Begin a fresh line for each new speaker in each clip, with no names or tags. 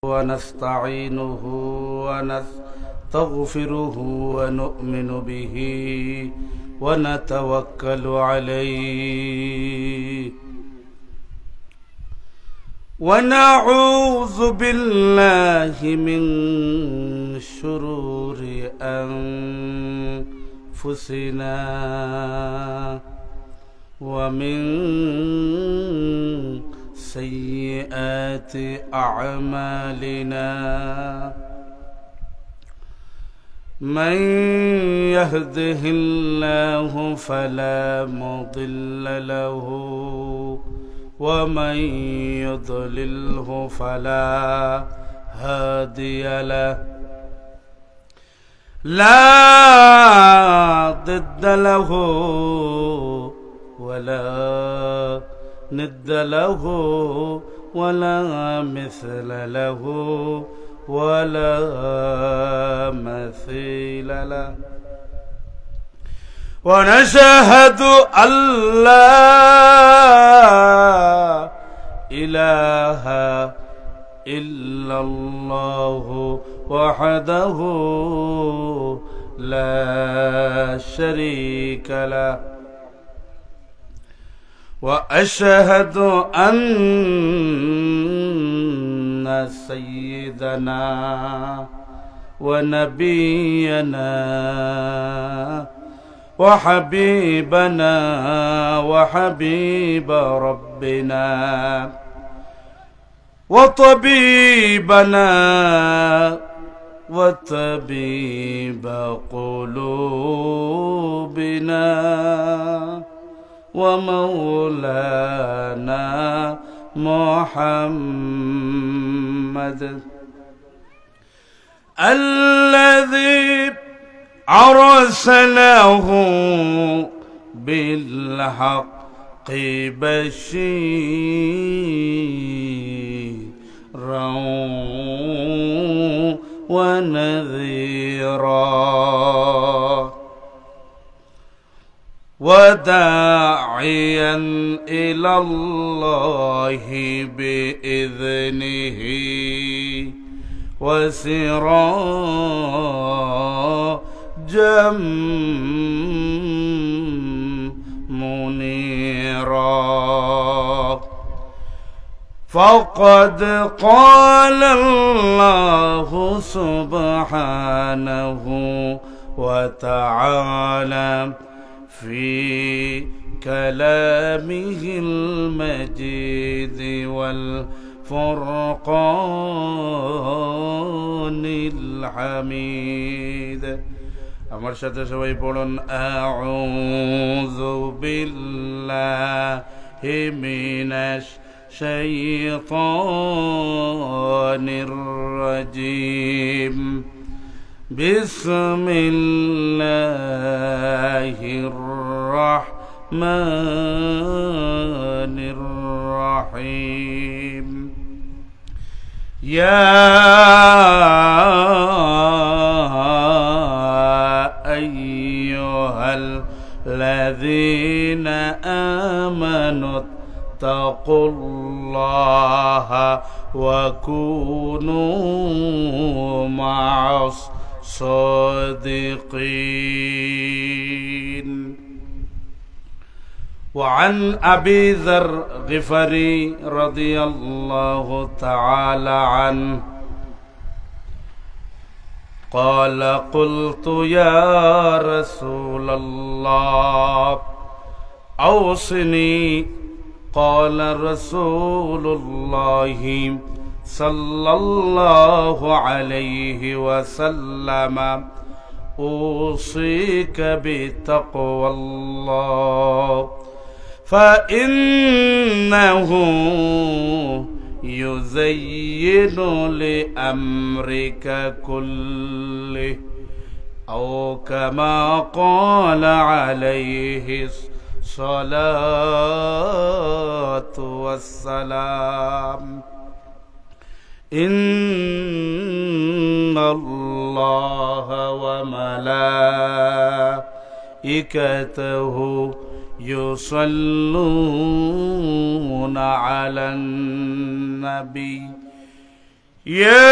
ونستعينه ونستغفره ونؤمن به ونتوكل عليه ونعوذ بالله من شرور أنفسنا ومن سيئات أعمالنا من يهده الله فلا مضل له ومن يضلله فلا هادي له لا ضد له ولا ند له ولا مثل له ولا مثيل له ونشهد أن لا إله إلا الله وحده لا شريك له وأشهد أن سيدنا ونبينا وحبيبنا وحبيب ربنا وطبيبنا وطبيب قلوبنا ومولانا محمد الذي أرسله بالحق بشيرا ونذيرا وداعيا إلى الله بإذنه وسراجا منيرا فقد قال الله سبحانه وتعالى في كلامه المجيد والفرقان الحميد আমার সাথে সবাই পড়ুন আউযু বিল্লাহি মিনাশ শাইতানির রাজীম بسم الله الرحمن الرحيم يا أيها الذين آمنوا اتقوا الله وكونوا مع الصادقين وعن أبي ذر غفري رضي الله تعالى عنه قال قلت يا رسول الله أوصني قال رسول الله صلى الله عليه وسلم أوصيك بتقوى الله فإنه يزين لأمرك كله أو كما قال عليه الصلاة والسلام إن الله وملائكته يصلون على النبي يا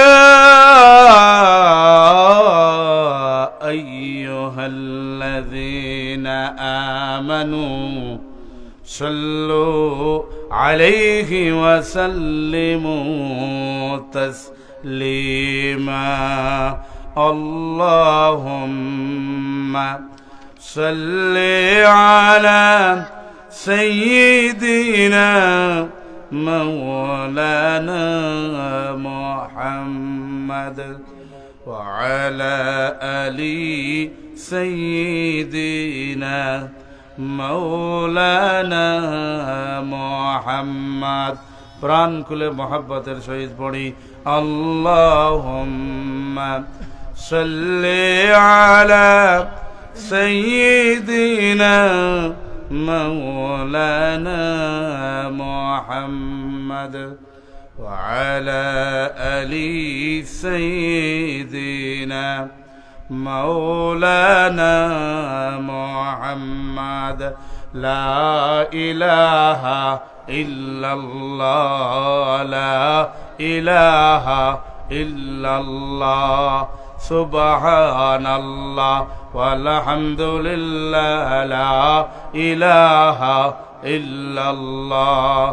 أيها الذين آمنوا صلوا عليه وسلموا تسليما اللهم صل على سيدنا مولانا محمد وعلى آل سيدنا مولانا محمد প্রাণ খুলে মোহাব্বতের সহিত পড়ি আল্লাহুম্মা সাল্লি আলা সাইয়্যিদিনা مولانا محمد وعلى آل سيدنا مولانا محمد لا إله إلا الله لا إله إلا الله سبحان الله والحمد لله لا إله إلا الله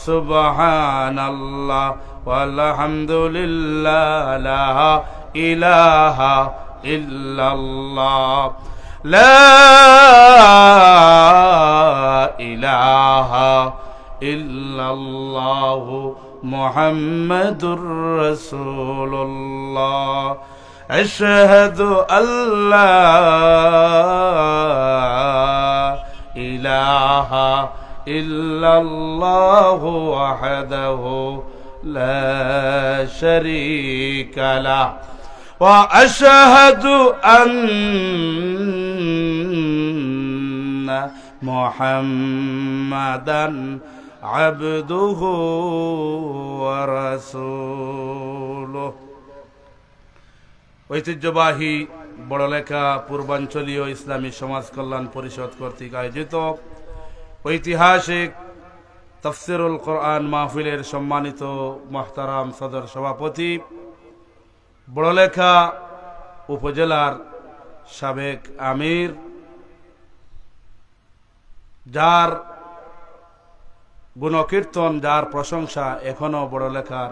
سبحان الله والحمد لله لا إله إلا الله لا إله إلا الله محمد رسول الله أشهد أن لا إله إلا الله وحده لا شريك له وأشهد أن محمدا عبده ورسوله ঐতিহ্যবাহী বড়লেখা পূর্বাঞ্চলীয় ইসলামী সমাজ কল্যাণ পরিষদ কর্তৃক আয়োজিত ঐতিহাসিক তাফসিরুল কোরআন মাহফিলের সম্মানিত মুহতারাম সদর সভাপতি বড়লেখা উপজেলার সাবেক আমির, যার গুণকীর্তন, যার প্রশংসা এখনো বড়লেখার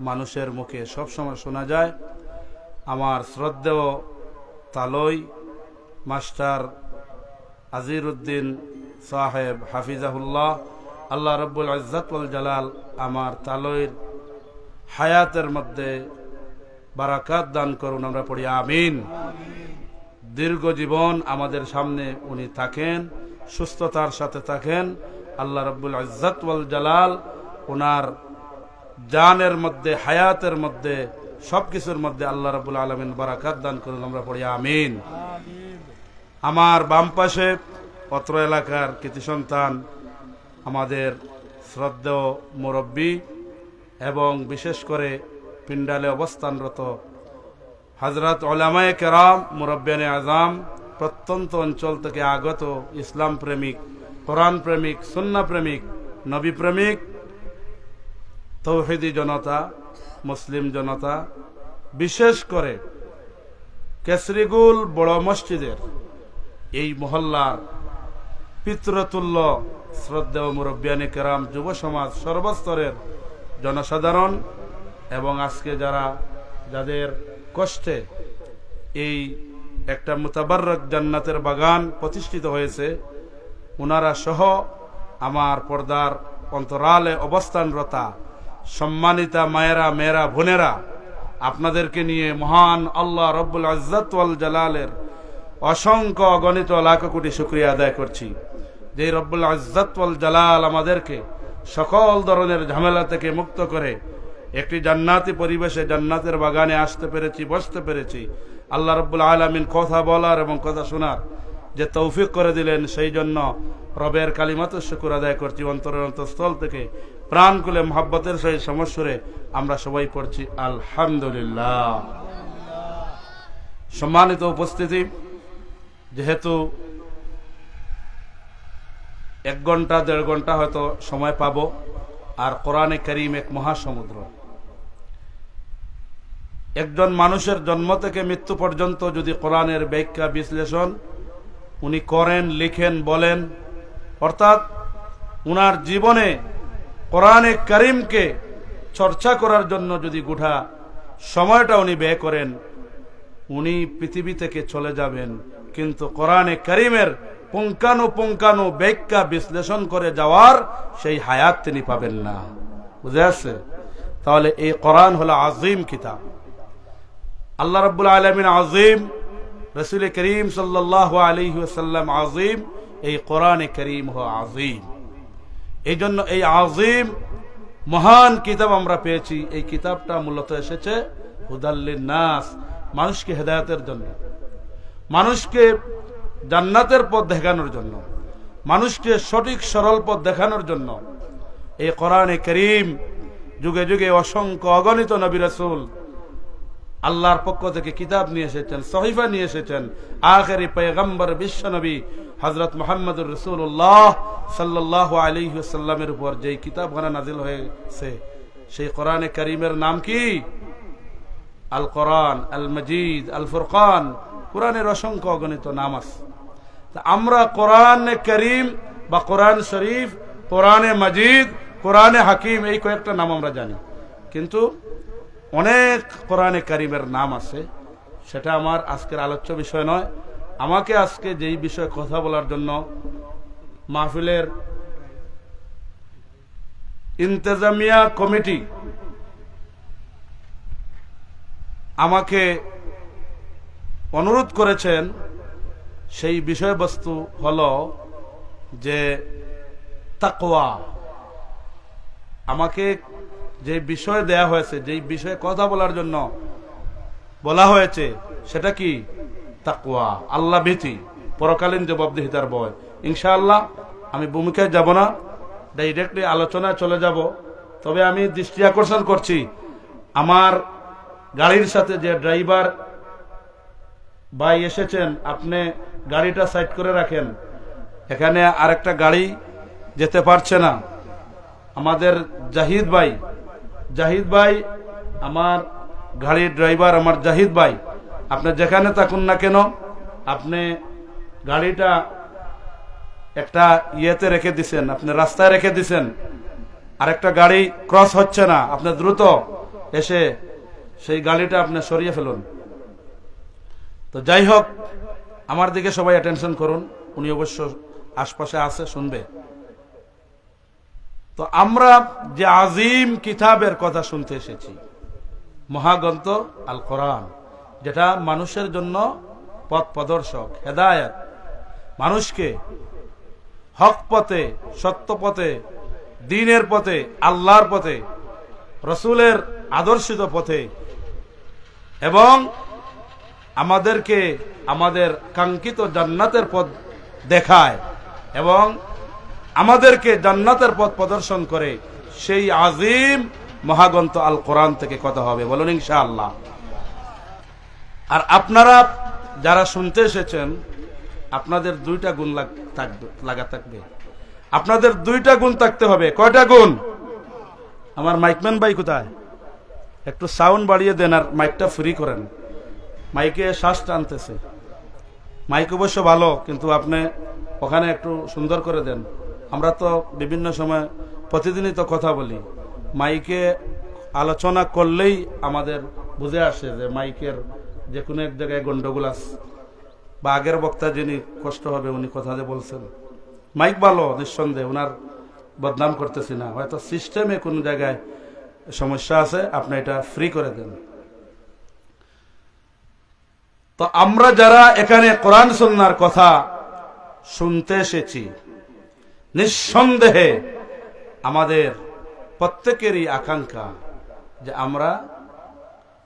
মানুষের মুখে সবসময় শোনা যায়, আমার শ্রদ্ধেয় তালই মাস্টার আজিরউদ্দিন সাহেব হাফিজাহুল্লাহ, আল্লাহ রব্বুল ইজ্জত ওয়াল জালাল আমার তালইর হায়াতের মধ্যে বারাকাত দান করুন। আমরা পড়ি আমিন। দীর্ঘ জীবন আমাদের সামনে উনি থাকেন, সুস্থতার সাথে থাকেন। আল্লাহ রব্বুল ইজ্জত ওয়াল জালাল ওনার জানের মধ্যে, হায়াতের মধ্যে, সবকিছুর মধ্যে আল্লাহ রাব্বুল আলামিন বারাকাত দান করুন। আমরা পড়ি আমিন। আমার বাম পাশে অত্র এলাকার কৃতি সন্তান, আমাদের শ্রদ্ধেয় মুরব্বী এবং বিশেষ করে পিন্ডালে অবস্থানরত হযরত উলামায়ে কেরাম, মুরব্বিয়ানে আযম, প্রত্যন্ত অঞ্চল থেকে আগত ইসলাম প্রেমিক, কোরআন প্রেমিক, সুন্নাহ প্রেমিক, নবী প্রেমিক, তৌহিদি জনতা, মুসলিম জনতা, বিশেষ করে কেসরিগুল বড় মসজিদের এই মহল্লার পিতৃতুল্য শ্রদ্ধেয় মুরব্বিয়ানে কেরাম, যুব সমাজ, সর্বস্তরের জনসাধারণ এবং আজকে যাদের কষ্টে এই একটা মুতাবাররক জান্নাতের বাগান প্রতিষ্ঠিত হয়েছে, ওনারা সহ আমার পর্দার অন্তরালে অবস্থানরতা সম্মানিতা মায়েরা, মেয়েরা, বোনেরা, আপনাদেরকে নিয়ে মহান আল্লাহ রব্বুল ইজ্জত ওয়াল জালালের অসংখ্য অগণিত লাখ কোটি শুকরিয়া আদায় করছি যে রব্বুল ইজ্জত ওয়াল জালাল আমাদেরকে সকল ধরনের ঝামেলা থেকে মুক্ত করে একটি জান্নাতি পরিবেশে, জান্নাতের বাগানে আসতে পেরেছি, বসতে পেরেছি। আল্লাহ রব্বুল আলামিন কথা বলার এবং কথা শোনার যে তৌফিক করে দিলেন, সেই জন্য রবের কালিমাত শুকর আদায় করছি অন্তরের অন্তঃস্থল থেকে। প্রাণ খুলে মহব্বতের সহিত সমস্বরে আমরা সবাই পড়ছি আলহামদুলিল্লাহ। সম্মানিত উপস্থিতি, যেহেতু 1 ঘন্টা 1.5 ঘন্টা হয়তো সময় পাবো, আর কোরআনে কারীম এক মহাসমুদ্র, একজন মানুষের জন্ম থেকে মৃত্যু পর্যন্ত যদি কোরআনের ব্যাখ্যা বিশ্লেষণ উনি করেন, লিখেন, বলেন, অর্থাৎ উনার জীবনে কোরআনে কারিমকে চর্চা করার জন্য যদি গোটা সময়টা উনি ব্যয় করেন, উনি পৃথিবী থেকে চলে যাবেন, কিন্তু কোরআনে কারিমের পুঙ্খানু ব্যাখ্যা বিশ্লেষণ করে যাওয়ার সেই হায়াত তিনি পাবেন না। বুঝে আসছে? তাহলে এই কোরআন হলো আজিম কিতাব। আল্লাহ রাব্বুল আলামিন আজিম, রাসূল করিম সাল্লাল্লাহু আলাইহি ওয়াসাল্লাম আজিম, এই কোরআনে কারীম হলো আজিম। এই জন্য এই আজিম মহান কিতাব আমরা পেয়েছি। এই কিতাবটা মূলত এসেছে হুদাল্লিন নাস, মানুষকে হেদায়েতের জন্য, মানুষকে জান্নাতের পথ দেখানোর জন্য, মানুষকে সঠিক সরল পথ দেখানোর জন্য। এই কোরআনে কারীম যুগে যুগে অসংখ্য অগণিত নবী রাসূল আল্লাহর পক্ষ থেকে কিতাব নিয়ে এসেছেন, সহিফা নিয়ে এসেছেন। আখেরি পয়গম্বর বিশ্ব নবী হযরত মুহাম্মদুর রাসূলুল্লাহ সাল্লাল্লাহু আলাইহি ওয়াসাল্লামের উপর যেই কিতাবখানা নাজিল হয়েছে সেই কোরআনে কারীমের নাম কি? আল কোরআন, আল মজিদ, আল ফুরকান। কোরআনের অসংখ্য অগণিত নাম আছে। আমরা কোরআনে কারীম বা কোরআন শরীফ, কোরআনে মজিদ, কোরআনে হাকিম, এই কয়েকটা নাম আমরা জানি, কিন্তু অনেক কোরআনে কারীমের নাম আছে। সেটা আমার আজকের আলোচ্য বিষয় নয়। আমাকে আজকে যেই বিষয়ে কথা বলার জন্য মাহফিলের ইন্তেজামিয়া কমিটি আমাকে অনুরোধ করেছেন, সেই বিষয়বস্তু হলো যে তাকওয়া। আমাকে যে বিষয় দেয়া হয়েছে, যেই বিষয়ে কথা বলার জন্য বলা হয়েছে, সেটা কি? তাকওয়া, আল্লাহ ভীতি, পরকালীন জবাবদিহিতার ভয়। ইনশাআল্লাহ আমি ভূমিকায় যাব না, ডাইরেক্টলি আলোচনায় চলে যাব। তবে আমি দৃষ্টি আকর্ষণ করছি, আমার গাড়ির সাথে যে ড্রাইভার ভাই এসেছেন, আপনি গাড়িটা সাইড করে রাখেন। এখানে আরেকটা গাড়ি যেতে পারছে না। আমাদের জাহিদ ভাই আমার গাড়ির ড্রাইভার, আমার জাহিদ ভাই, আপনি যেখানে থাকুন না কেন, আপনি গাড়িটা একটা ইয়েতে রেখে দিছেন, আপনি রাস্তায় রেখে দিছেন। আরেকটা গাড়ি ক্রস হচ্ছে না, আপনি দ্রুত এসে সেই গাড়িটা আপনি সরিয়ে ফেলুন। তো যাই হোক, আমার দিকে সবাই অ্যাটেনশন করুন। উনি অবশ্য আশপাশে আছে, শুনবে। তো আমরা যে আজিম কিতাবের কথা শুনতে এসেছি, মহাগ্রন্থ আল কোরআন, যেটা মানুষের জন্য পথ প্রদর্শক, হেদায়েত, মানুষকে হক পথে, সত্য পথে, দ্বীনের পথে, আল্লাহর পথে, রাসূলের আদর্শিত পথে, এবং আমাদেরকে আমাদের কাঙ্ক্ষিত জান্নাতের পথ দেখায় এবং আমাদেরকে জান্নাতের পথ প্রদর্শন করে। সেই আজিম মহাগ্রন্থ আল কোরআন থেকে কথা হবে, বলুন ইনশাআল্লাহ। আর আপনারা যারা শুনতে এসেছেন, আপনাদের দুইটা গুণ লাগা থাকবে। আপনাদের দুইটা গুণ থাকতে হবে। কয়টা গুণ? আমার মাইকম্যান ভাই কোথায়? একটু সাউন্ড বাড়িয়ে দেন আর মাইকটা ফ্রি করেন। মাইকে শ্বাস টানতেছে। মাইক অবশ্য ভালো, কিন্তু আপনি ওখানে একটু সুন্দর করে দেন। আমরা তো বিভিন্ন সময় প্রতিদিনই তো কথা বলি, মাইকে আলোচনা করলেই আমাদের বুঝে আসে যে মাইকের যে কোনো এক জায়গায় গন্ডগোল আছে, বা আগের বক্তা যিনি কষ্ট হবে উনি কথা যে বলছেন। মাইক ভালো, নিঃসন্দেহে, ওনার বদনাম করতেছি না, হয়তো সিস্টেমে কোনো জায়গায় সমস্যা আছে, আপনি এটা ফ্রি করে দেন। তো আমরা যারা এখানে কোরআন সুন্নাহর কথা শুনতে এসেছি, নিঃসন্দেহে আমাদের প্রত্যেকেরই আকাঙ্ক্ষা যে আমরা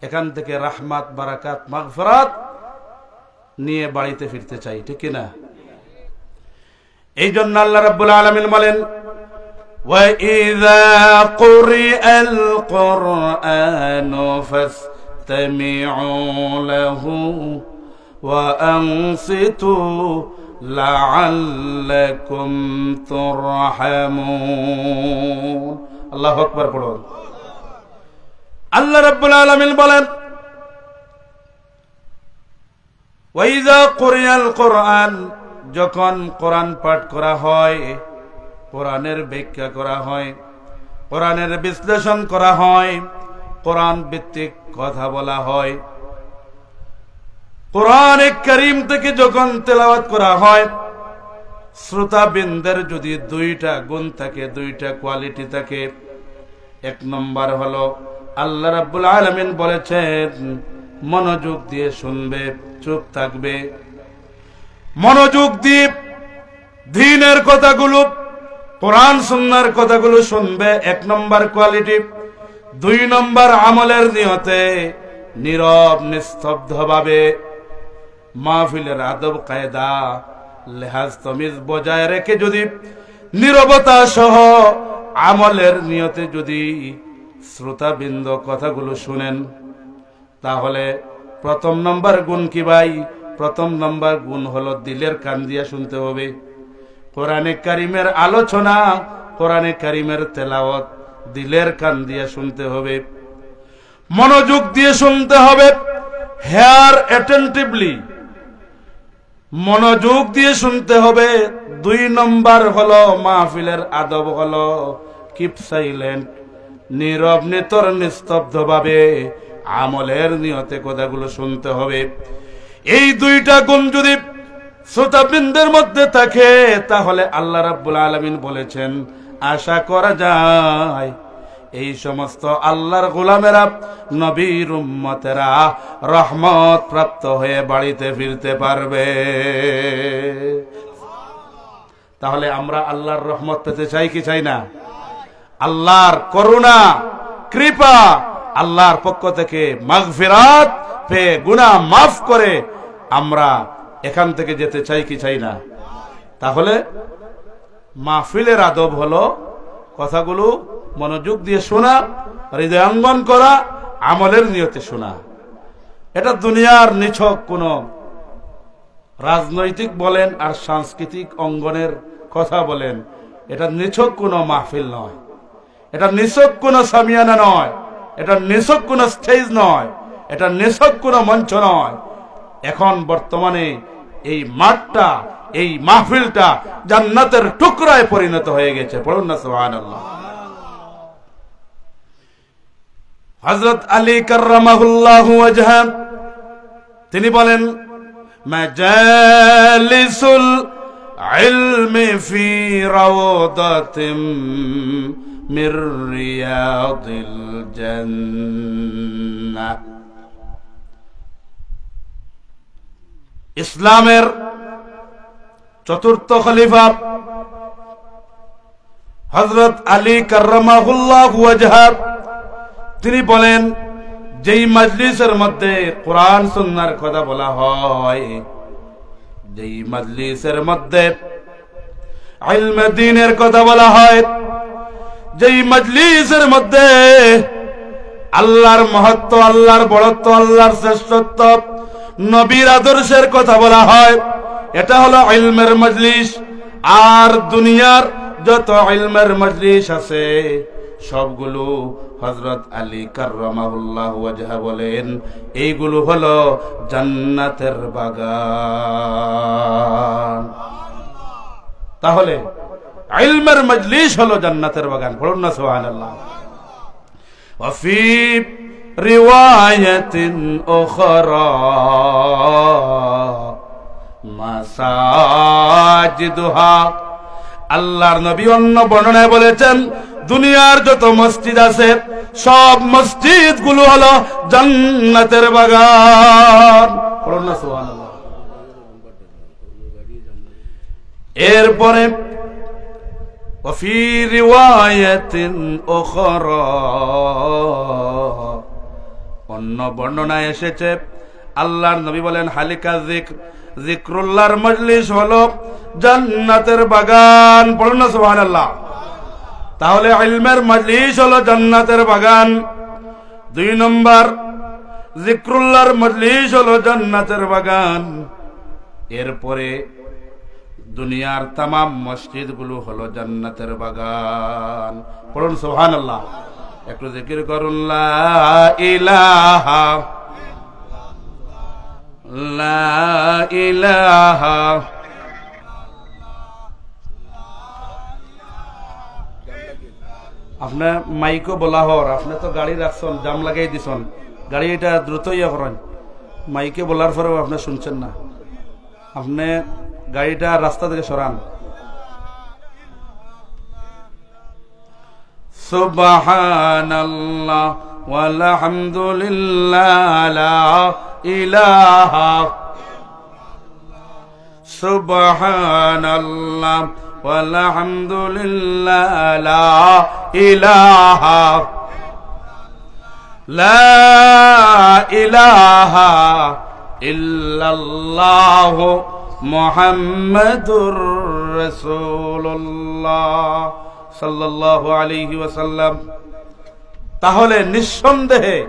এখান থেকে রাহমাত, বারাকাত, মাগফিরাত নিয়ে বাড়িতে ফিরতে চাই, ঠিক কি না? এই জন্য আল্লাহ রাব্বুল আলামিন বলেন, وَإِذَا قُرِئَ الْقُرْآنُ فَاسْتَمِعُوا لَهُ وَأَنصِتُوا لَعَلَّكُمْ تُرْحَمُونَ। আল্লাহু আকবার পড়ুন। আল্লাহ রাব্বুল আলামিন বলেন, ওয়াইযা কুরিয়াল কোরআন, যখন কোরআন পাঠ করা হয়, কোরআনের ব্যাখ্যা করা হয়, কোরআনের বিশ্লেষণ করা হয়, কোরআন ভিত্তিক কথা বলা হয়, কোরআনে কারীম থেকে যখন তেলাওয়াত করা হয়, শ্রোতাবৃন্দের যদি দুইটা গুণ থাকে, দুইটা কোয়ালিটি থাকে। এক নম্বর হলো আল্লাহ রাব্বুল আলামিন বলেছেন মনোযোগ দিয়ে শুনবে, চুপ থাকবে, মনোযোগ দিয়ে দ্বীনের কথাগুলো, কোরআন সুন্নাহর কথাগুলো শুনবে, এক নম্বর কোয়ালিটি। দুই নম্বর আমলের নিয়তে নীরব নিস্তব্ধভাবে মাহফিলের আদব কায়দা লেহাজ তমিজ বজায় রেখে যদি নীরবতা সহ আমলের নিয়তে যদি শ্রোতাবৃন্দ কথাগুলো শুনেন, তাহলে প্রথম নম্বর গুণ কি ভাই? প্রথম নম্বর গুণ হলো দিলের কান দিয়া শুনতে হবে। কোরআনে কারীমের আলোচনা, কোরআনে কারীমের তেলাওয়াত দিলের কান দিয়া শুনতে হবে, মনোযোগ দিয়ে শুনতে হবে, হেয়ার অ্যাটেন্টিভলি, মনোযোগ দিয়ে শুনতে হবে। দুই নম্বর হলো মাহফিলের আদব হলো কিপ সাইলেন্ট, নীরব নিতর নিস্তব্ধভাবে আমলের নিয়তে কথাগুলো শুনতে হবে। এই দুইটা গুণ যদি শ্রোতাবৃন্দের মধ্যে থাকে, তাহলে আল্লাহ রাব্বুল আলামিন বলেছেন আশা করা যায় এই সমস্ত আল্লাহর গোলামেরা, নবীর উম্মতেরা রহমত প্রাপ্ত হয়ে বাড়িতে ফিরতে পারবে। তাহলে আমরা আল্লাহর রহমত পেতে চাই কি চাই না? আল্লাহর করুণা, কৃপা, আল্লাহর পক্ষ থেকে মাগফিরাত পেয়ে গুনাহ মাফ করে আমরা এখান থেকে যেতে চাই কি চাই না? তাহলে মাহফিলের আদব হলো কথাগুলো মনোযোগ দিয়ে শোনা, হৃদয়ঙ্গন করা, আমলের নিয়তে শোনা। এটা দুনিয়ার নিছক কোন রাজনৈতিক বলেন আর সাংস্কৃতিক অঙ্গনের কথা বলেন, এটা নিছক কোন মাহফিল নয়, এটা নিছক কোন সামিয়ানা নয়, এটা নিছক কোন স্টেজ নয়, এটা নিছক কোন মঞ্চ নয়। এখন বর্তমানে এই মাঠটা, এই মাহফিলটা জান্নাতের টুকরায় পরিণত হয়ে গেছে। পড়ুন না সুবহানাল্লাহ। হযরত আলী কাররামাহুল্লাহু ওয়াজহা তিনি বলেন মাজালিসুল ইলমি ফি রাওদাতিম মির রিয়াদিল জান্নাহ। ইসলামের চতুর্থ খলিফা হযরত আলী কাররামাহুল্লাহু ওয়াজহা তিনি বলেন, যেই মজলিসের মধ্যে কোরআন সুন্নাহর কথা বলা হয়, যেই মজলিসের মধ্যে ইলমে দ্বীনের কথা বলা হয়, যেই মজলিসের মধ্যে আল্লাহর মহত্ব, আল্লাহর বড়ত্ব, আল্লাহর শ্রেষ্ঠত্ব, নবীর আদর্শের কথা বলা হয়, এটা হলো ইলমের মজলিস। আর দুনিয়ার যত ইলমের মজলিস আছে সবগুলো হযরত আলী কাররামাহুল্লাহু ওয়াজহা বলেন এইগুলো হলো জান্নাতের বাগান। তাহলে ইলমের মজলিস হলো জান্নাতের বাগান। পড়ুন না সুবহানাল্লাহ। ওয়া ফি রিওয়ায়াতিন উখরা মাসাজিদুহা, আল্লাহর নবী অন্য বর্ণনায় বলেছেন দুনিয়ার যত মসজিদ আছে সব মসজিদ গুলো হলো জান্নাতের বাগান। পড়ুন না সুবহানাল্লাহ। এরপরে ওয়াফি রিওয়ায়াতিন উখরা, অন্য বর্ণনায় এসেছে আল্লাহর নবী বলেন হালিকা যিকর, যিকরুল্লাহর মজলিস হলো জান্নাতের বাগান। পড়ুন না সুবহানাল্লাহ। তাহলে ইলমের মজলিস হলো জান্নাতের বাগান। দুই নম্বর, যিকরুল্লাহর মজলিস হলো জান্নাতের বাগান। এরপরে দুনিয়ার तमाम মসজিদ গুলো হলো জান্নাতের বাগান। পড়ুন সুবহানাল্লাহ। একটু জিকির করুন লা ইলাহা লা ইলাহা আপনার মাইকো বলা হর আপনি তো গাড়ি রাখছেন জাম লাগাই দিছেন গাড়ি এটা দ্রুত ইয়ে করেন মাইকে বলার পরেও আপনি শুনছেন না আপনি গাড়িটা রাস্তা থেকে সরান সুবহানাল্লাহ ওয়ালহামদুলিল্লাহ লা ইলাহা সুবহানাল্লাহ ওয়ালহামদুলিল্লাহ লা ইলাহা লা ইলাহা ইল্লাল্লাহ মুহাম্মাদুর রাসূলুল্লাহ সাল্লাল্লাহু আলাইহি ওয়াসাল্লাম। তাহলে নিঃসন্দেহে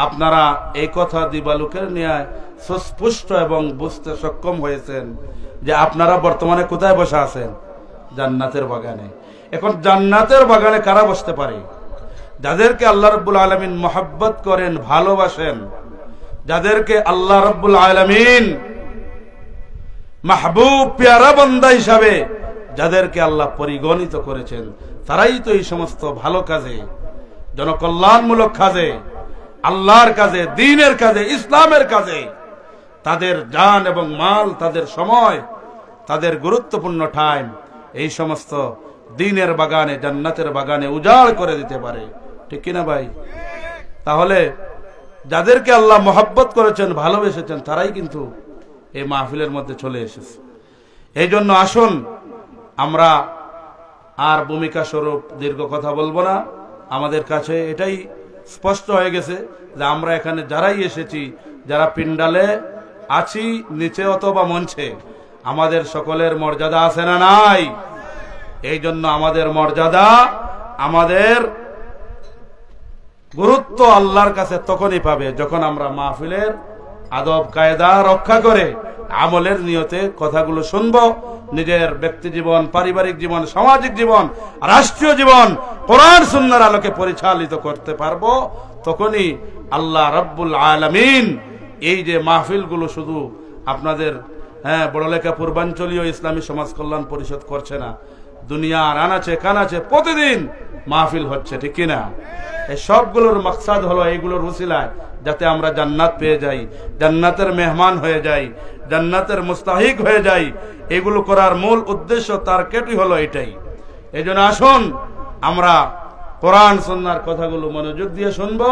আপনারা এই কথা দিবালুকের নিয়ে সুস্পষ্ট এবং বুঝতে সক্ষম হয়েছেন যে আপনারা বর্তমানে কোথায় বসে আছেন? জান্নাতের বাগানে। এখন জান্নাতের বাগানে কারা বসতে পারে? যাদেরকে আল্লাহ রাব্বুল আলামিন মহব্বত করেন, ভালোবাসেন, যাদেরকে আল্লাহ রাব্বুল আলামিন মাহবুব প্যারা বান্দা হিসাবে যাদেরকে আল্লাহ পরিগণিত করেছেন, তারাই তো এই সমস্ত ভালো কাজে, জনকল্যাণমূলক কাজে, আল্লাহর কাজে, দ্বীনের কাজে, ইসলামের কাজে তাদের জান এবং মাল, তাদের সময়, তাদের গুরুত্বপূর্ণ টাইম এই সমস্ত দ্বীনের বাগানে, জান্নাতের বাগানে উজাড় করে দিতে পারে। ঠিক কিনা ভাই? তাহলে যাদেরকে আল্লাহ মহব্বত করেছেন, ভালোবেসেছেন, তারাই কিন্তু এই মাহফিলের মধ্যে চলে এসেছে। এই জন্য আসুন, আমরা আর ভূমিকা স্বরূপ দীর্ঘ কথা বলবো না। আমাদের কাছে এটাই স্পষ্ট হয়ে গেছে যে আমরা এখানে যারাই এসেছি, যারা পিন্ডালে আছি, নিচে অথবা মঞ্চে, আমাদের সকলের মর্যাদা আছে না নাই? এই জন্য আমাদের মর্যাদা, আমাদের গুরুত্ব আল্লাহর কাছে তখনই পাবে যখন আমরা মাহফিলের আদব কায়দা রক্ষা করে আমলের নিয়তে কথাগুলো শুনবো, নিজের ব্যক্তি জীবন, পারিবারিক জীবন, সামাজিক জীবন, রাষ্ট্রীয় জীবন কোরআন সুন্নাহর আলোকে পরিচালিত করতে পারবো। তখনই আল্লাহ রাব্বুল আলামিন এই যে মাহফিলগুলো শুধু আপনাদের বড়লেখা পূর্বাঞ্চলীয় ইসলামী সমাজ কল্যাণ পরিষদ করছে না, দুনিয়ার আনাচে কানাচে প্রতিদিন মাহফিল হচ্ছে। ঠিক কিনা? এই সবগুলোর মাকসাদ হলো এইগুলোর উসিলায় যাতে আমরা জান্নাত পেয়ে যাই, জান্নাতের মেহমান হয়ে যাই, জান্নাতের মুস্তাহিক হয়ে যাই। এগুলো করার মূল উদ্দেশ্য, তার কেটই হলো এটাই। এই জন্য আসুন আমরা কোরআন সুন্নাহর কথাগুলো মনোযোগ দিয়ে শুনবো,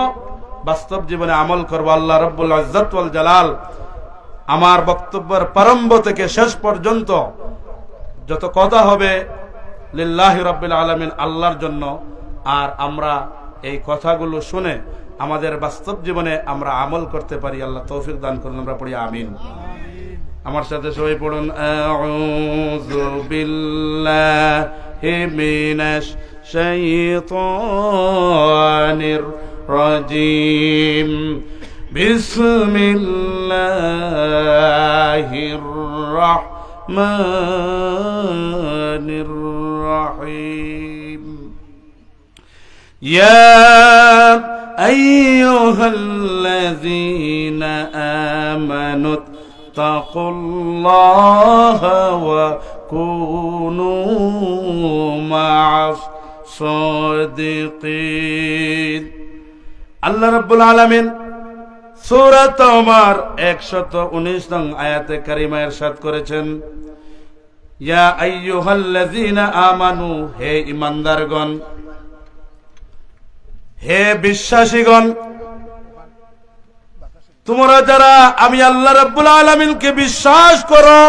বাস্তব জীবনে আমল করবো। আল্লাহ রাব্বুল ইজ্জত ওয়াল জালাল আমার বক্তব্যের প্রারম্ভ থেকে শেষ পর্যন্ত যত কথা হবে লিল্লাহি রাব্বিল আলামিন, আল্লাহর জন্য। আর আমরা এই কথাগুলো শুনে আমাদের বাস্তব জীবনে আমরা আমল করতে পারি। আল্লাহ তৌফিক দান করুন। আমরা পড়ি আমিন। আমার সাথে সবাই পড়ুন, আউযু বিল্লাহি মিনাশ শাইতানির রাজিম, বিসমিল্লাহির রাহমানির রাহিম। ইয়া আইয়ুহাল্লাযীনা আমানু তাকুল্লাহা ওয়া কুনু মা'আস সাদিকিন। আল্লাহ রাব্বুল আলামিন সূরা তাওবার 119 নং আয়াতে কারিমা ইরশাদ করেছেন, ইয়া আইয়ুহাল্লাযীনা আমানু, হে ঈমানদারগণ, হে বিশ্বাসীগণ, তোমরা যারা আমি আল্লাহ রাব্বুল আলামিনকে বিশ্বাস করো,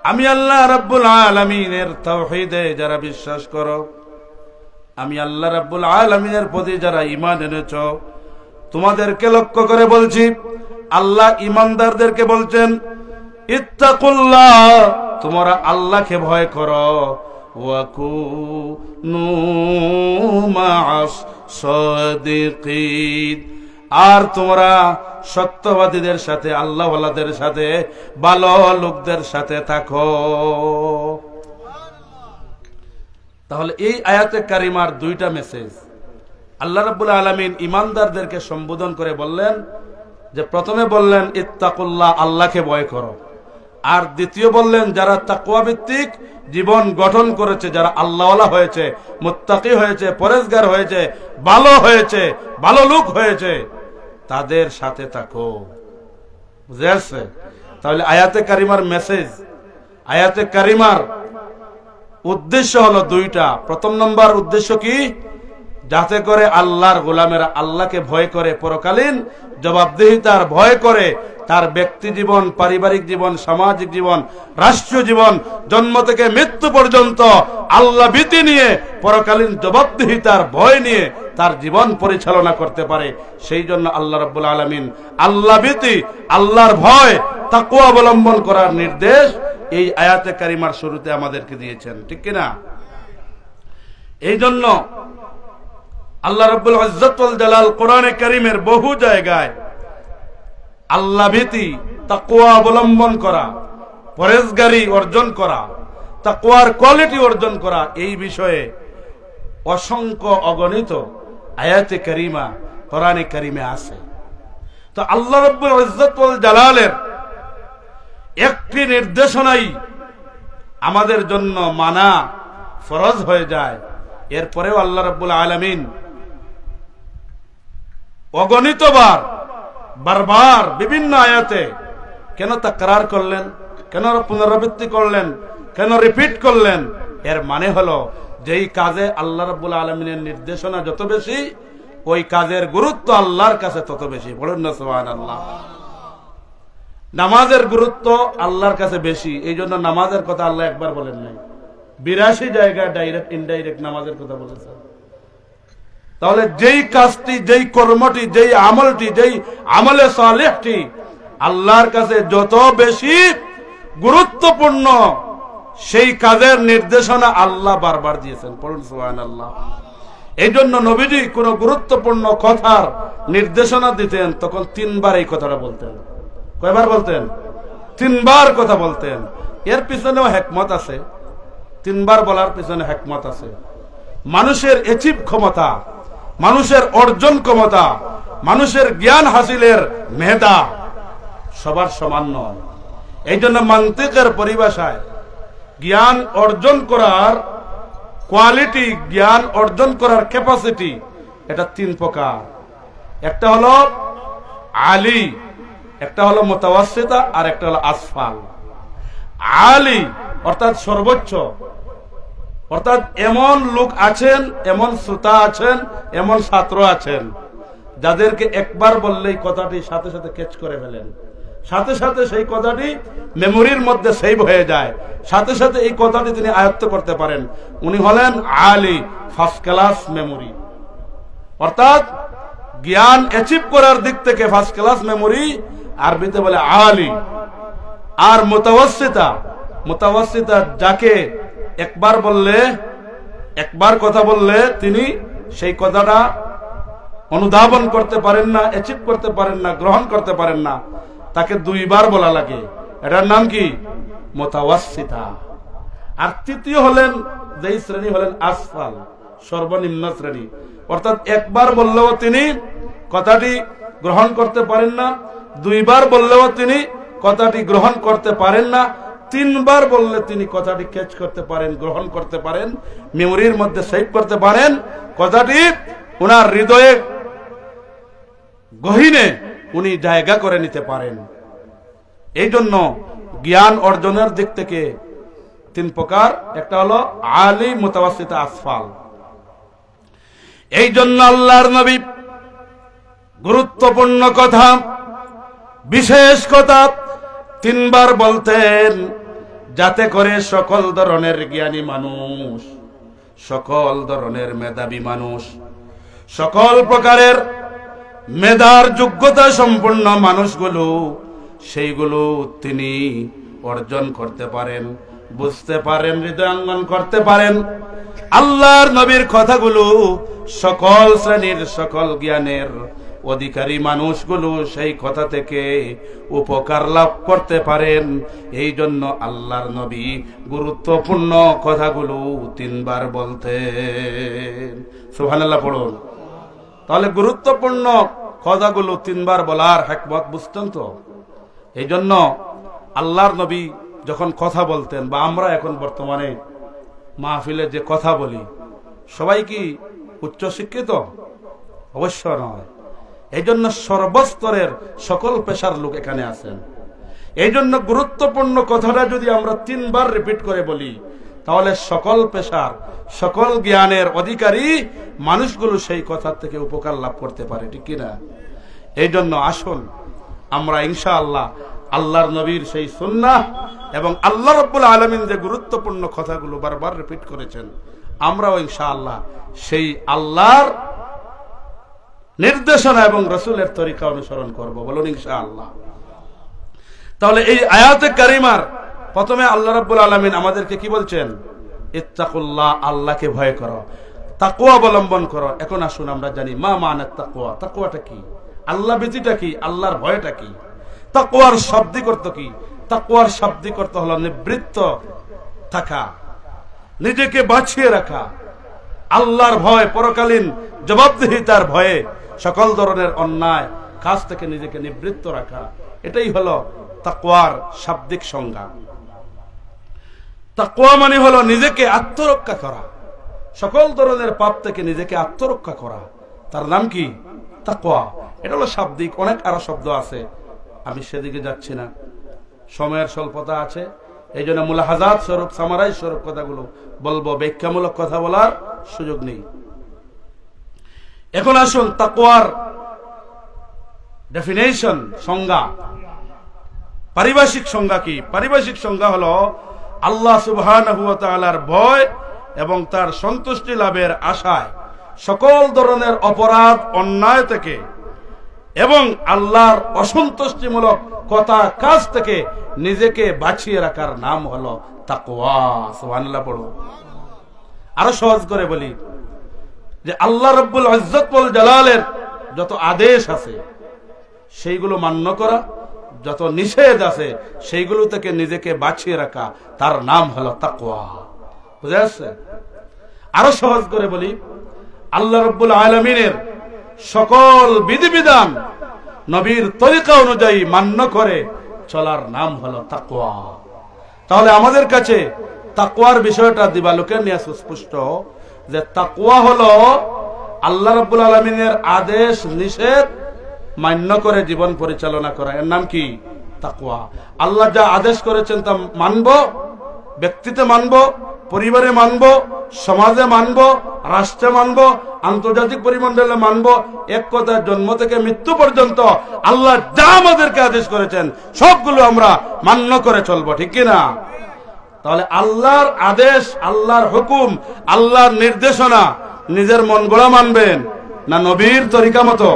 আমি আল্লাহ রাব্বুল আলামিনের তাওহীদে যারা বিশ্বাস করো, আমি আল্লাহ রাব্বুল আলামিনের প্রতি যারা ঈমান এনেছো, তোমাদেরকে লক্ষ্য করে বলছি। আল্লাহ ঈমানদারদেরকে বলছেন, ইত্তাকুল্লাহ, তোমরা আল্লাহকে ভয় করো, ওয়া কুনু মা'আস সাদিকিন, আর তোমরা সত্যবাদীদের সাথে, আল্লাহওয়ালাদের সাথে, ভালো লোকদের সাথে থাকো। তাহলে এই আয়াতে কারিমার দুইটা মেসেজ। আল্লাহ রাব্বুল আলামিন ঈমানদারদেরকে সম্বোধন করে বললেন, যে প্রথমে বললেন ইত্তাকুল্লাহ, আল্লাহকে ভয় করো, আর দ্বিতীয় বললেন যারা তাকওয়া ভিত্তিক জীবন গঠন করেছে, যারা আল্লাহওয়ালা হয়েছে, মুত্তাকি হয়েছে, পরেজগার হয়েছে, ভালো হয়েছে, ভালো লোক হয়েছে, তাদের সাথে থাকো। বুঝে আসছে? তাহলে আয়াতে কারিমার মেসেজ, আয়াতে কারিমার উদ্দেশ্য হলো দুইটা। প্রথম নম্বর উদ্দেশ্য কি? যাতে করে আল্লাহর গোলামেরা আল্লাহকে ভয় করে, পরকালীন জবাবদিহিতার ভয় করে, তার ব্যক্তি জীবন, পারিবারিক জীবন, সামাজিক জীবন, রাষ্ট্রীয় জীবন, জন্ম থেকে মৃত্যু পর্যন্ত আল্লাহ ভীতি নিয়ে, পরকালীন জবাবদিহিতার ভয় নিয়ে তার জীবন পরিচালনা করতে পারে। সেই জন্য আল্লাহ রাব্বুল আলামিন আল্লাহ ভীতি, আল্লাহর ভয়, তাকওয়া অবলম্বন করার নির্দেশ এই আয়াতে কারিমার শুরুতে আমাদেরকে দিয়েছেন, ঠিক কিনা? এই জন্য আল্লাহ রাব্বুল ইজ্জত ওয়াল জালাল কোরআনে কারীমের বহু জায়গায় আল্লাহ ভীতি, তাকওয়া অবলম্বন করা, পরেজগারি অর্জন করা, তাকওয়ার কোয়ালিটি অর্জন করা, এই বিষয়ে অসংখ্য অগণিত আয়াতে কারিমা কোরআনে কারীমে আছে। তো আল্লাহ রাব্বুল ইজ্জত ওয়াল জালালের একটি নির্দেশনাই আমাদের জন্য মানা ফরজ হয়ে যায়। এরপরেও আল্লাহ রাব্বুল আলামিন অগণিতবার বারবার বিভিন্ন আয়াতে কেন তাকরার করলেন, কেন পুনরাবৃত্তি করলেন, কেন রিপিট করলেন? এর মানে হলো যেই কাজে আল্লাহ রাব্বুল আলামিনের নির্দেশনা যত বেশি, ওই কাজের গুরুত্ব আল্লাহর কাছে তত বেশি। বলুন না সুবহানাল্লাহ। নামাজের গুরুত্ব আল্লাহর কাছে বেশি, এই জন্য নামাজের কথা আল্লাহ একবার বলেন নাই, 82 জায়গায় ডাইরেক্ট ইনডাইরেক্ট নামাজের কথা বলেছেন। তাহলে যেই কাজটি, যেই কর্মটি, যেই আমলটি, যেই আমলে সালেহটি আল্লাহর কাছে যত বেশি গুরুত্বপূর্ণ, সেই কাজের নির্দেশনা আল্লাহ বারবার দিয়েছেন। পড়ুন সুবহানাল্লাহ। এই জন্য নবীজি কোন গুরুত্বপূর্ণ কথার নির্দেশনা দিতেন তখন 3 বার এই কথাটা বলতেন। কয়বার বলতেন? 3 বার কথা বলতেন। এর পিছনেও হিকমত আছে, 3 বার বলার পিছনে হিকমত আছে। মানুষের অ্যাচিভ ক্ষমতা, মানুষের অর্জন ক্ষমতা, মানুষের জ্ঞান হাসিলের মেধা সবার সমান নয়। এই জন্য মান্তিকের পরিভাষায় জ্ঞান অর্জন করার কোয়ালিটি, জ্ঞান অর্জন করার ক্যাপাসিটি, এটা 3 প্রকার। একটা হলো আলী, একটা হলো মুতাওয়াসসিতা, আর একটা হলো আসফাল। আলী অর্থাৎ সর্বোচ্চ, অর্থাৎ এমন লোক আছেন, এমন শ্রোতা আছেন, এমন ছাত্র আছেন যাদেরকে একবার বললেই কথাটি সাথে সাথে ক্যাচ করে ফেলেন, সাথে সাথে সেই কথাটি মেমোরির মধ্যে সেভ হয়ে যায়, সাথে সাথে এই কথাটি তিনি আয়ত্ত করতে পারেন। উনি হলেন আলী, ফার্স্ট ক্লাস মেমোরি, অর্থাৎ জ্ঞান অ্যাচিভ করার দিক থেকে ফার্স্ট ক্লাস মেমোরি, আরবিতে বলে আলী। আর মুতাওয়াসসিতা, মুতাওয়াসসিতা যাকে একবার বললে, একবার কথা বললে তিনি সেই কথাটা অনুধাবন করতে পারেন না, অ্যাচিভ করতে পারেন না, গ্রহণ করতে পারেন না, তাকে 2 বার বলা লাগে। এটার নাম কি? মুতাওয়াসসিতা। আর তৃতীয় হলেন, যেই শ্রেণী হলেন আসফাল, সর্বনিম্ন শ্রেণী, অর্থাৎ একবার বললেও তিনি কথাটি গ্রহণ করতে পারেন না, 2 বার বললেও তিনি কথাটি গ্রহণ করতে পারেন না, 3 বার বললে তিনি কথাটি ক্যাচ করতে পারেন, গ্রহণ করতে পারেন, মেমোরির মধ্যে সেভ করতে পারেন, কথাটি ওনার হৃদয়ে গহীনে উনি জায়গা করে নিতে পারেন। এই জন্য জ্ঞান অর্জনের দিক থেকে 3 প্রকার, একটা হলো আলী, মুতাওয়াসসিতা, আসফাল। এই জন্য আল্লাহর নবী গুরুত্বপূর্ণ কথা, বিশেষ কথা 3 বার বলতেন, যাতে করে সকল ধরনের জ্ঞানী মানুষ, সকল ধরনের মেধাবী মানুষ, সকল প্রকারের মেধার যোগ্যতা সম্পন্ন মানুষগুলো সেইগুলো তিনি অর্জন করতে পারেন, বুঝতে পারেন, হৃদয়ঙ্গম করতে পারেন। আল্লাহর নবীর কথাগুলো সকল শ্রেণীর, সকল জ্ঞানের অধিকারী মানুষগুলো সেই কথা থেকে উপকার লাভ করতে পারেন। এই জন্য আল্লাহর নবী গুরুত্বপূর্ণ কথাগুলো 3 বার বলতেন। সুবহানাল্লাহ পড়ুন। তাহলে গুরুত্বপূর্ণ কথাগুলো 3 বার বলার হিকমত বুঝতেন তো? এই জন্য আল্লাহর নবী যখন কথা বলতেন, বা আমরা এখন বর্তমানে মাহফিলে যে কথা বলি, সবাই কি উচ্চ শিক্ষিত? অবশ্য নয়। এই জন্য সর্বস্তরের সকল পেশার লোক এখানে আছেন। এই জন্য গুরুত্বপূর্ণ কথাটা যদি আমরা 3 বার রিপিট করে বলি, তাহলে সকল পেশার সকল জ্ঞানের অধিকারী মানুষগুলো সেই কথা থেকে উপকার লাভ করতে পারে, ঠিক কিনা? এই জন্য আসুন আমরা ইনশাআল্লাহ আল্লাহর নবীর সেই সুন্নাহ এবং আল্লাহ রাব্বুল আলামিন যে গুরুত্বপূর্ণ কথাগুলো বারবার রিপিট করেছেন, আমরাও ইনশাআল্লাহ সেই আল্লাহর নির্দেশনা এবং রাসূলের তরিকা অনুসরণ করব। বলুন ইনশাআল্লাহ। তাহলে এই আয়াতে কারিমার প্রথমে আল্লাহ রাব্বুল আলামিন আমাদেরকে কি বলছেন? ইত্তাকুল্লাহ, আল্লাহকে ভয় করো, তাকওয়া অবলম্বন করো। এখন আসুন আমরা জানি মা মানাত তাকওয়া। তাকওয়াটা কি? আল্লাহ ভীতিটা কি? আল্লাহর ভয়টা কি? তাকওয়ার শাব্দিক অর্থ কি? তাকওয়ার শাব্দিক অর্থ হলো নিবৃত্ত থাকা, নিজেকে বাঁচিয়ে রাখা, আল্লাহর ভয়, পরকালীন জবাবদিহিতার ভয়ে সকল ধরনের অন্যায় কাজ থেকে নিজেকে নিবৃত্ত রাখা। এটাই হলো তাকওয়ার শাব্দিক সংজ্ঞা। তাকওয়া মানে হলো নিজেকে আত্মরক্ষা করা, সকল ধরনের পাপ থেকে নিজেকে আত্মরক্ষা করা, তার নাম কি? তাকওয়া। এটা হলো শাব্দিক। অনেক আরো শব্দ আছে, আমি সেদিকে যাচ্ছি না, সময়ের স্বল্পতা আছে। এই জন্য মুলাহাজাত স্বরূপ, সামারাই স্বরূপ কথাগুলো বলবো, ব্যাখ্যামূলক কথা বলার সুযোগ নেই। এখন আসুন তাকওয়ার ডেফিনেশন, সংজ্ঞা, পারিভাষিক সংজ্ঞা কি? পারিভাষিক সংজ্ঞা হলো আল্লাহ সুবহানাহু ওয়া তাআলার ভয় এবং তার সন্তুষ্টি লাভের আশায় সকল ধরনের অপরাধ অন্যায় থেকে এবং আল্লাহর অসন্তুষ্টিমূলক কথা কাজ থেকে নিজেকে বাঁচিয়ে রাখার নাম হলো তাকওয়া। সুবহানাল্লাহ পড়ো। আরো সহজ করে বলি যে আল্লাহ রাব্বুল ইজ্জত ওয়াল জালালের যত আদেশ আছে সেইগুলো মান্য করা, যত নিষেধ আছে সেইগুলো থেকে নিজেকে বাঁচিয়ে রাখা, তার নাম হলো তাকওয়া। বুঝা যাচ্ছে? আরো সহজ করে বলি, আল্লাহ রাব্বুল আলামিনের সকল বিধিবিধান নবীর তরিকা অনুযায়ী মান্য করে চলার নাম হলো তাকওয়া। তাহলে আমাদের কাছে তাকওয়ার বিষয়টা দিবালোকে নিয়ে সুস্পষ্ট যে তাকওয়া হলো আল্লাহ রাব্বুল আলামিনের আদেশ নিষেধ মান্য করে জীবন পরিচালনা করা। এর নাম কি? তাকওয়া। আল্লাহ যা আদেশ করেছেন তা মানব, ব্যক্তিতে মানব, পরিবারে মানব, সমাজে মানব, রাষ্ট্রে মানব, আন্তর্জাতিক পরিমণ্ডলে মানব। এক কথা, জন্ম থেকে মৃত্যু পর্যন্ত আল্লাহ যা আমাদেরকে আদেশ করেছেন সবগুলো আমরা মান্য করে চলবো, ঠিক কিনা? তাহলে আল্লাহর আদেশ, আল্লাহর হুকুম, আল্লাহর নির্দেশনা নিজের মন গড়া মানবেন না নবীর তরিকা মতো?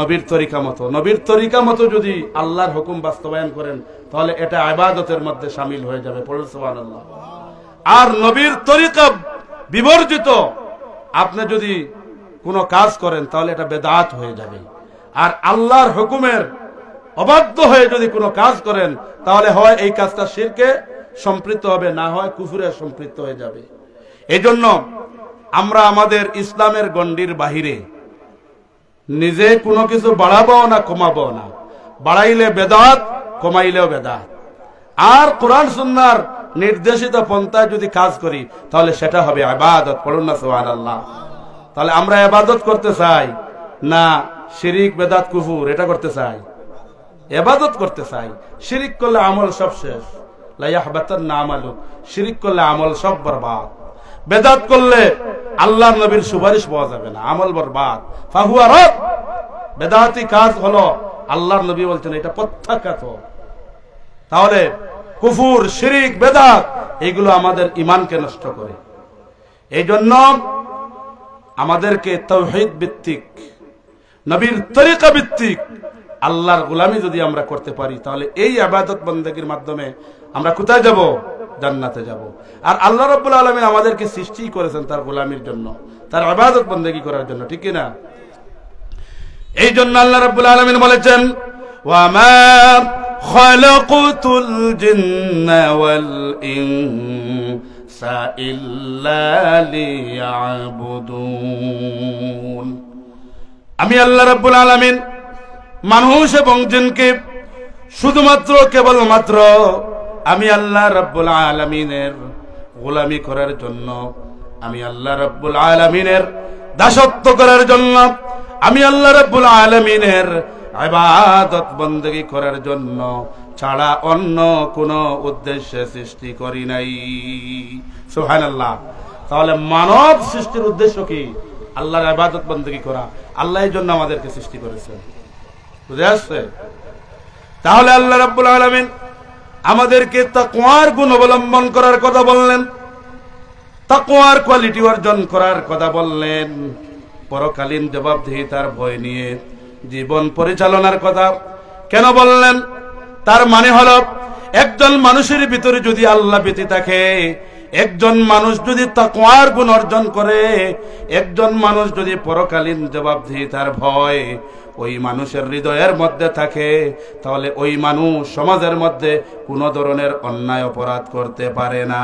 নবীর তরিকা মতো। নবীর তরিকা মতো যদি আল্লাহর হুকুম বাস্তবায়ন করেন তাহলে এটা ইবাদতের মধ্যে শামিল হয়ে যাবে। পড়ুন সুবহানাল্লাহ। আর নবীর তরিকা বিবর্জিত আপনি যদি কোনো কাজ করেন তাহলে এটা বেদাত হয়ে যাবে। আর আল্লাহর হুকুমের অবাধ্য হয়ে যদি কোনো কাজ করেন তাহলে হয় এই কাজটা শিরকে সম্পৃক্ত হবে, না হয় কুফরে সম্পৃক্ত হয়ে যাবে। এই জন্য আমরা আমাদের ইসলামের গণ্ডির বাহিরে নিজে কোনো কিছু বাড়াবো না কমাবো না। বাড়াইলে বেদাত, কমাইলেও বেদাত। আর কোরআন সুন্নাহর নির্দেশিত পন্থায় যদি কাজ করি তাহলে সেটা হবে ইবাদত। পড়ুন না সুবহানাল্লাহ। তাহলে আমরা ইবাদত করতে চাই না শিরিক, বেদাত, কুফর এটা করতে চাই? ইবাদত করতে চাই। শিরিক করলে আমল সব শেষ, লা ইয়াহবাতান্না আমালুক। শিরিক করলে আমল সব বরবাদ। বেদাত করলে আল্লাহর নবীর সুপারিশ পাওয়া যাবে না, আমল বরবাদ। ফাহুয়া রাদ। বেদাতি কাজ হলো আল্লাহর নবী বলছেন এটা প্রত্যাখ্যাত। তাহলে কুফর, শিরিক, বেদাত এগুলো আমাদের ঈমানকে নষ্ট করে। এই জন্য আমাদেরকে তাওহীদ ভিত্তিক, নবীর তরিকা ভিত্তিক আল্লাহর গোলামি যদি আমরা করতে পারি তাহলে এই ইবাদত বন্দেগীর মাধ্যমে আমরা কোথায় যাব? জান্নাতে যাব। আর আল্লাহ রাব্বুল আলামিন আমাদেরকে সৃষ্টি করেছেন তার গোলামির জন্য, তার ইবাদত বন্দেগী করার জন্য, ঠিক কি না? এই জন্য আল্লাহ রাব্বুল আলামিন বলেছেন, ওয়া মা খালাকুতুল জিন্না ওয়াল ইনসা ইল্লা লিয়াবুদুন। আমি আল্লাহ রাব্বুল আলামিন মানুষ এবং জিনকে শুধুমাত্র কেবলমাত্র আমি আল্লাহ রাব্বুল আলামিনের গোলামি করার জন্য, আমি আল্লাহ রাব্বুল আলামিনের দাসত্ব করার জন্য, আমি আল্লাহ রাব্বুল আলামিনের ইবাদত বندگی করার জন্য ছাড়া অন্য কোনো উদ্দেশ্যে সৃষ্টি করি নাই। সুবহানাল্লাহ। তাহলে মানব সৃষ্টির উদ্দেশ্য কি? আল্লাহর ইবাদত বندگی করা। আল্লাহ এর জন্য আমাদেরকে সৃষ্টি করেছেন। বুঝে আসছে? তাহলে আল্লাহ রাব্বুল আলামিন আমাদেরকে তাকওয়ার গুণ অবলম্বন করার কথা বললেন, তাকওয়ার কোয়ালিটি অর্জন করার কথা বললেন, পরকালীন জবাবদিহিতার ভয় নিয়ে জীবন পরিচালনার কথা কেন বললেন? তার মানে হলো একজন মানুষের ভিতরে যদি আল্লাহ ভীতি থাকে, একজন মানুষ যদি তাকওয়ার গুণ অর্জন করে, একজন মানুষ যদি পরকালীন জবাবদিহিতার ভয় ওই মানুষের হৃদয়ের মধ্যে থাকে, তাহলে ওই মানুষ সমাজের মধ্যে কোনো ধরনের অন্যায় অপরাধ করতে পারে না।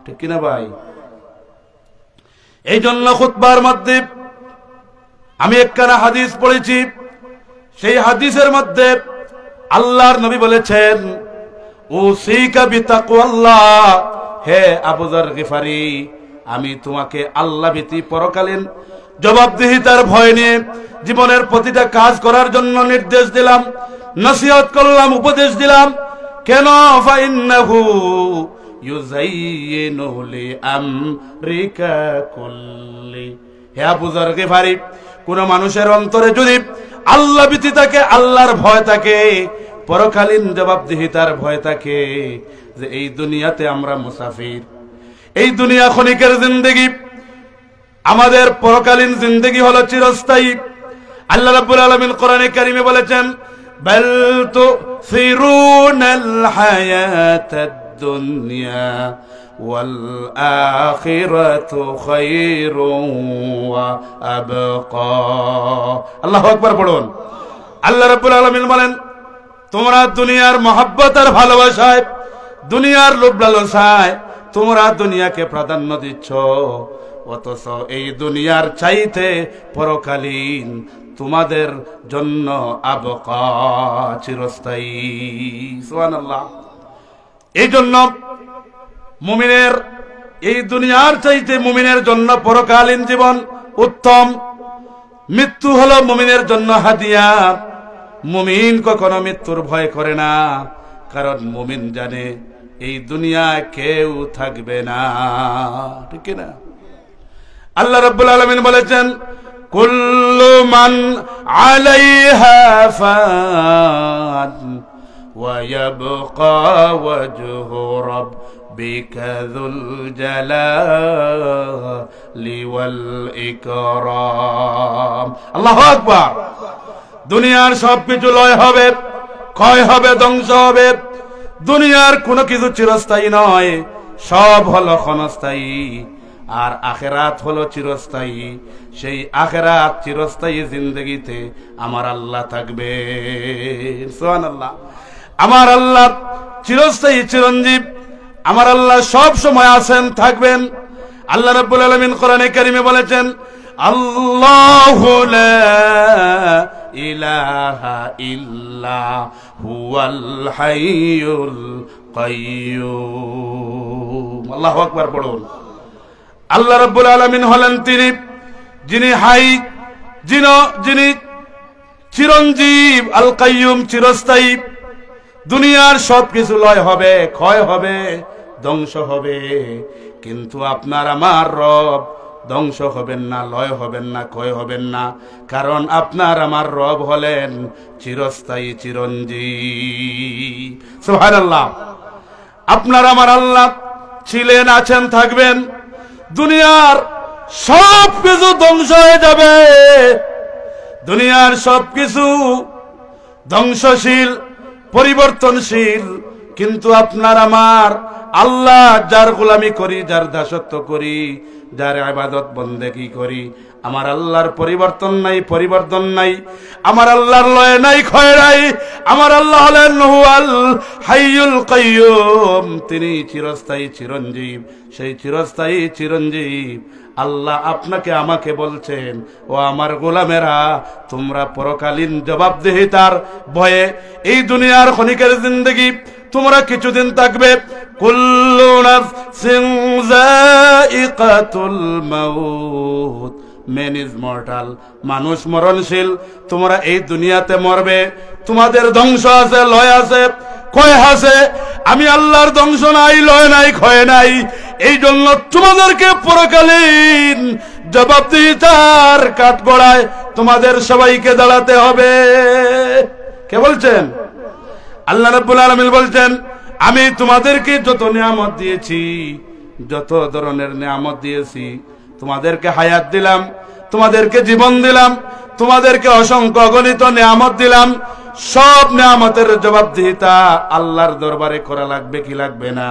ঠিক কিনা ভাই? এই জন্য খুতবার মধ্যে আমি একখানা হাদিস পড়েছি, সেই হাদিসের মধ্যে আল্লাহর নবী বলেছেন, উসিকা বিতাকওয়াল্লাহ, হে আবু যর গিফারি, আমি তোমাকে আল্লাহ ভীতি পরকালীন জবাবদিহিতার ভয় নিয়ে জীবনের প্রতিটা কাজ করার জন্য নির্দেশ দিলাম, নসিহত করলাম, উপদেশ দিলাম। কেন? ফাইন্নাহু ইউযায়্যিনু লিআমরিকা কুল্লি, হে আবু যর গিফারি, কোন মানুষের অন্তরে যদি আল্লাহ ভীতি থাকে, আল্লাহর ভয় থাকে, পরকালীন জবাবদিহিতার ভয় থাকে, যে এই দুনিয়াতে আমরা মুসাফির, এই দুনিয়া ক্ষণিকের জিন্দেগি, আমাদের পরকালীন জিন্দেগি হলো চিরস্থায়ী। আল্লাহ রাব্বুল আলামিন কোরআনে কারিমে বলেছেন, বাল তুসিরুনাল হায়াতাদ দুনিয়া ওয়াল আখিরাতু খায়রুন ওয়া আবকা। আল্লাহু আকবার পড়ুন। আল্লাহ রাব্বুল আলামিন বলেন, তোমরা দুনিয়ার মহব্বত আর ভালোবাসায়, দুনিয়ার লোভ লালসায় তোমরা দুনিয়াকে প্রাধান্য দিচ্ছ, অথচ এই দুনিয়ার চাইতে পরকালীন তোমাদের জন্য আবকা, চিরস্থায়ী। সুবহানাল্লাহ। এই জন্য মুমিনের এই দুনিয়ার চাইতে মুমিনের জন্য পরকালীন জীবন উত্তম। মৃত্যু হলো মুমিনের জন্য হাদিয়া। মুমিন কখনো মৃত্যুর ভয় করে না, কারণ মুমিন জানে এই দুনিয়ায় কেউ থাকবে না। ঠিক না? আল্লাহ রাব্বুল আলামিন বলেছেন, কুল্লু মান আলাইহা ফান ওয়া ইয়াবকা ওয়াজহু রাব্বিকা যুল জালালি ওয়াল ইকরাম। আল্লাহু আকবার। দুনিয়ার সবকিছু লয় হবে, ক্ষয় হবে, ধ্বংস হবে। দুনিয়ার কোনো কিছু চিরস্থায়ী নয়, সব হলো ক্ষণস্থায়ী। আর আখিরাত হলো চিরস্থায়ী। সেই আখিরাত চিরস্থায়ী জিন্দেগিতে আমার আল্লাহ থাকবে। সুবহানাল্লাহ। আমার আল্লাহ চিরস্থায়ী, চিরঞ্জীব। আমার আল্লাহ সব সময় আছেন, থাকবেন। আল্লাহ রাব্বুল আলামিন কোরআনে কারিমে বলেছেন, আল্লাহু লা ইলাহা ইল্লা হুয়াল হাইয়ুল কাইয়্যুম। আল্লাহু আকবার পড়ুন। আল্লাহ রাব্বুল আলামিন হলেন তিনি যিনি হাই, যিনি চিরঞ্জীব, আল কাইয়্যুম, চিরস্থায়ী। দুনিয়ার সবকিছু লয় হবে, ক্ষয় হবে, ধ্বংস হবে, কিন্তু আপনার আমার রব ধ্বংস হবেন না, লয় হবেন না, ক্ষয় হবেন না, কারণ আপনার আমার রব হলেন চিরস্থায়ী, চিরঞ্জীব। সুবহানাল্লাহ। আপনার আমার আল্লাহ ছিলেন, আছেন, থাকবেন। দুনিয়ার সব কিছু ধ্বংস হয়ে যাবে, দুনিয়ার সবকিছু ধ্বংসশীল, পরিবর্তনশীল, কিন্তু আপনার আমার আল্লাহ যার গোলামি করি, যার দাসত্ব করি, যার ইবাদত বন্দেগী করি, আমার আল্লাহর পরিবর্তন নাই, পরিবর্তন নাই। আমার আল্লাহর লয় নাই, ক্ষয় নাই। আমার আল্লাহ হলেন হুয়াল হাইয়ুল কাইয়ুম, তিনি চিরস্থায়ী চিরঞ্জীব, সেই চিরস্থায়ী চিরঞ্জীব আল্লাহ আপনাকে আমাকে বলছেন, ও আমার গোলামেরা, তোমরা পরকালীন জবাবদিহিতার ভয়ে এই দুনিয়ার ক্ষণিকের জিন্দেগি তোমরা কিছুদিন থাকবে। কুল্লু নাফসিন যায়িকাতুল মাউত, ম্যান ইজ মর্টাল, মানুষ মরণশীল। তোমরা এই দুনিয়াতে মরবে, তোমাদের ধ্বংস আছে, লয় আছে, ক্ষয় আছে। আমি আল্লাহর ধ্বংস নাই, লয় নাই, ক্ষয় নাই। এই জন্য তোমাদেরকে পরকালীন জবাবদিহিতার কাঠগড়ায় তোমাদের সবাইকে দাঁড়াতে হবে। কে বলছেন? আল্লাহ রাব্বুল আলামিন বলছেন, আমি তোমাদেরকে যত নিয়ামত দিয়েছি, যত ধরনের নিয়ামত দিয়েছি, তোমাদেরকে হায়াত দিলাম, তোমাদেরকে জীবন দিলাম, তোমাদেরকে অসংখ্য অগণিত নিয়ামত দিলাম। সব নিয়ামতের জবাবদিহিতা আল্লাহর দরবারে করা লাগবে কি লাগবে না?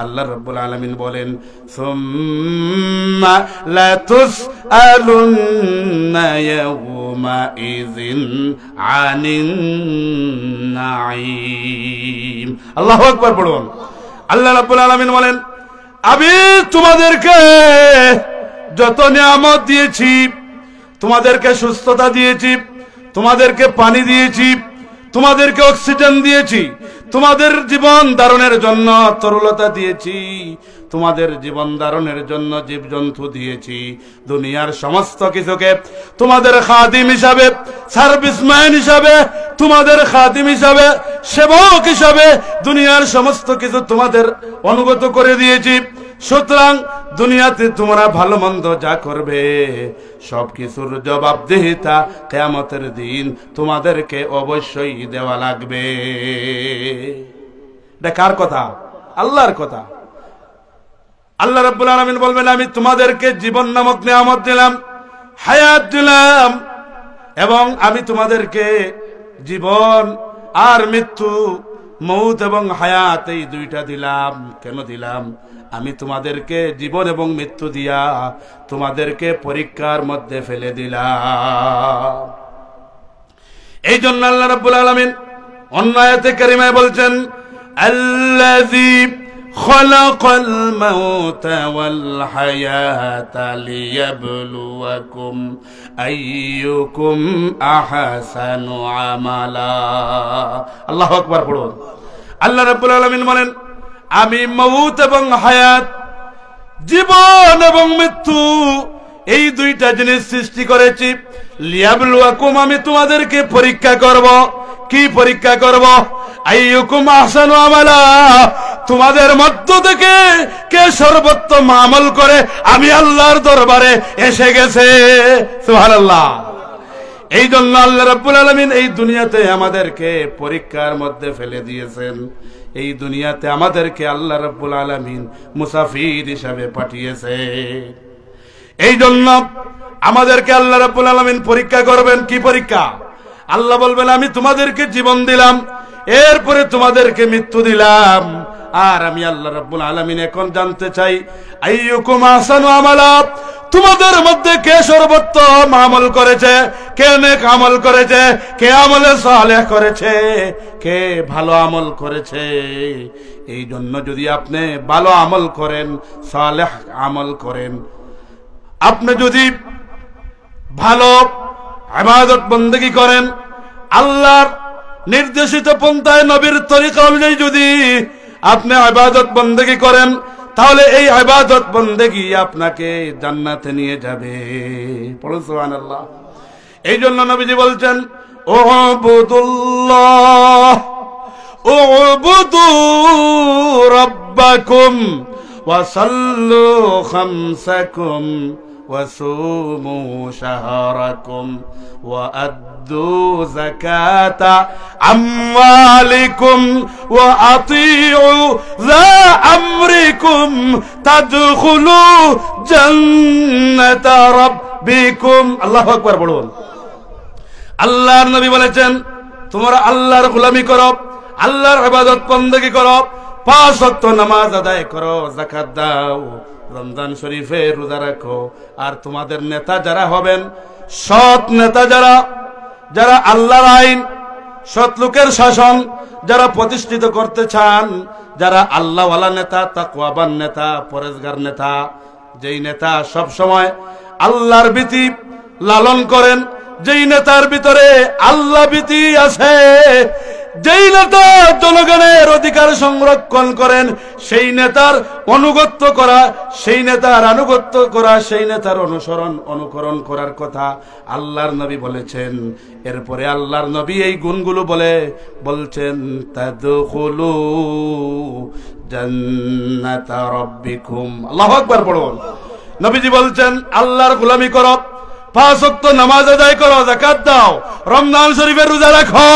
আল্লাহ রাব্বুল আলামিন বলেন, সুম্মা লা তুসআলুন্না ইয়াওমা ইযিন আনিন নাঈম। আল্লাহু আকবার পড়ুন। আল্লাহ রাব্বুল আলামিন বলেন, আমি তোমাদেরকে যত নিয়ামত দিয়েছি, তোমাদেরকে সুস্থতা দিয়েছি, তোমাদেরকে পানি দিয়েছি, তোমাদেরকে অক্সিজেন দিয়েছি, তোমাদের জীবন ধারণের জন্য তরলতা দিয়েছি, তোমাদের জীবন ধারণের জন্য জীবজন্তু দিয়েছি, দুনিয়ার সমস্ত কিছুকে তোমাদের খাদিম হিসাবে, সার্ভিসম্যান হিসাবে, তোমাদের খাদিম হিসাবে, সেবক হিসাবে দুনিয়ার সমস্ত কিছু তোমাদের অনুগত করে দিয়েছি। সুতরাং দুনিয়াতে তোমরা ভালো মন্দ যা করবে সবকিছুর জবাবদিহিতা কিয়ামতের দিন তোমাদেরকে অবশ্যই দেওয়া লাগবে। এটা কার কথা? আল্লাহর কথা। আল্লাহ রাব্বুল আলামিন বলবেন, আমি তোমাদেরকে জীবন নামক নিয়ামত দিলাম, হায়াত দিলাম, এবং আমি তোমাদেরকে জীবন আর মৃত্যু, মৌত এবং হায়াত, এই দুইটা দিলাম। কেন দিলাম? আমি তোমাদেরকে জীবন এবং মৃত্যু দিয়া তোমাদেরকে পরীক্ষার মধ্যে ফেলে দিলাম। এই জন্য আল্লাহ রাব্বুল আলামিন অন্য আয়াতে কারিমায় বলছেন, আল্লাযী খালাকাল মাউতা ওয়াল হায়াতা লিয়াবলুয়াকুম আইয়ুকুম আহসানু আমালা। আল্লাহু আকবার পড়ুন। আল্লাহ রাব্বুল আলামিন বলেন, আমি মউত এবং হায়াত, জীবন এবং মৃত্যু, এই দুইটা জিনিস সৃষ্টি করেছি। লিয়াবলুয়াকুম, আমি তোমাদেরকে পরীক্ষা করব। কি পরীক্ষা করব? আইয়ুকুম আহসানু আমালা, তোমাদের মধ্য থেকে কে সর্বোত্তম আমল করে আমি আল্লাহর দরবারে এসে গেছে। সুবহানাল্লাহ। এই জন্য আল্লাহ রাব্বুল আলামিন এই দুনিয়াতে আমাদেরকে পরীক্ষার মধ্যে ফেলে দিয়েছেন। এই দুনিয়াতে আমাদেরকে আল্লাহ রাব্বুল আলামিন মুসাফির হিসাবে পাঠিয়েছে। এই জন্য আমাদেরকে আল্লাহ রাব্বুল আলামিন পরীক্ষা করবেন। কি পরীক্ষা? আল্লাহ বলবেন, আমি তোমাদেরকে জীবন দিলাম, এরপরে তোমাদেরকে মৃত্যু দিলাম, আর আমি আল্লাহ রাব্বুল আলামিন এখন জানতে চাই, আইয়ুকুম আহসানু আমালা, তোমাদের মধ্যে কে সর্বোত্তম আমল করেছে, কে নেক আমল করেছে, কে আমলে সালেহ করেছে, কে ভালো আমল করেছে। এই জন্য যদি আপনি ভালো আমল করেন, সালেহ আমল করেন, আপনি যদি ভালো ইবাদত বন্দেগী করেন, আল্লাহর নির্দেশিত পন্থায় নবীর তরিকা অনুযায়ী যদি আপনি ইবাদত বন্দেগী করেন, তাহলে এই ইবাদত বন্দেগী আপনাকে জান্নাতে নিয়ে যাবে। পড়ুন সুবহানাল্লাহ। এই জন্য নবীজি বলছেন, উবুদুল্লাহ উবুদু রাব্বাকুম ওয়া সাল্লু খামসাকুম وصوموا شهركم وأدوا زكاة أموالكم وأطيعوا ذا أمركم تدخلوا جنة ربكم। الله أكبر বলুন। আল্লাহর নবী বলেছেন, তোমরা আল্লাহর গোলামি করো, আল্লাহর ইবাদত বন্দেগী করো, 5 ওয়াক্ত নামাজ আদায় করো, যাকাত দাও, রমজান শরীফে রোজা রাখো, আর তোমাদের নেতা যারা হবেন, সৎ নেতা যারা, যারা আল্লাহর আইন, সৎ লোকের শাসন যারা প্রতিষ্ঠিত করতে চান, যারা আল্লাহওয়ালা নেতা, তাকওয়াবান নেতা, পরেজগার নেতা, যেই নেতা সব সময় আল্লাহর ভীতি লালন করেন, যেই নেতার ভিতরে আল্লাহ ভীতি আছে, যেই নেতা জনগণের অধিকার সংরক্ষণ করেন, সেই নেতার অনুগত্য করা, সেই নেতার আনুগত্য করা, সেই নেতার অনুকরণ করার কথা আল্লাহর নবী বলেছেন। এরপরে আল্লাহর নবী এই গুণগুলো বলছেন তাদখুলু জান্নাতা রাব্বিকুম। আল্লাহু আকবার পড়ুন। নবীজি বলছেন আল্লাহর গোলামি করো, 5 ওয়াক্ত নামাজ আদায় করো, যাকাত দাও, রমজান শরীফের রোজা রাখো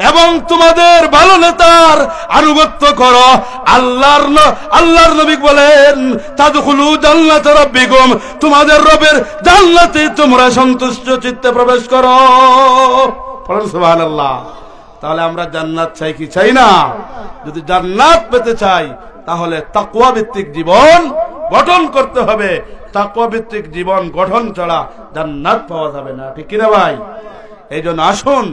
এবং তোমাদের ভালো নেতার আনুগত্য করো। আল্লাহর নবী বলেন তাদখুলু জান্নাতা রাব্বিকুম, তোমাদের রবের জান্নাতে তোমরা সন্তুষ্ট চিত্তে প্রবেশ করো। পড়ুন সুবহানাল্লাহ। তাহলে আমরা জান্নাত চাই কি চাই না? যদি জান্নাত পেতে চাই তাহলে তাকওয়া ভিত্তিক জীবন গঠন করতে হবে। তাকওয়া ভিত্তিক জীবন গঠন ছাড়া জান্নাত পাওয়া যাবে না, ঠিক কিনা ভাই? এই জন্য আসুন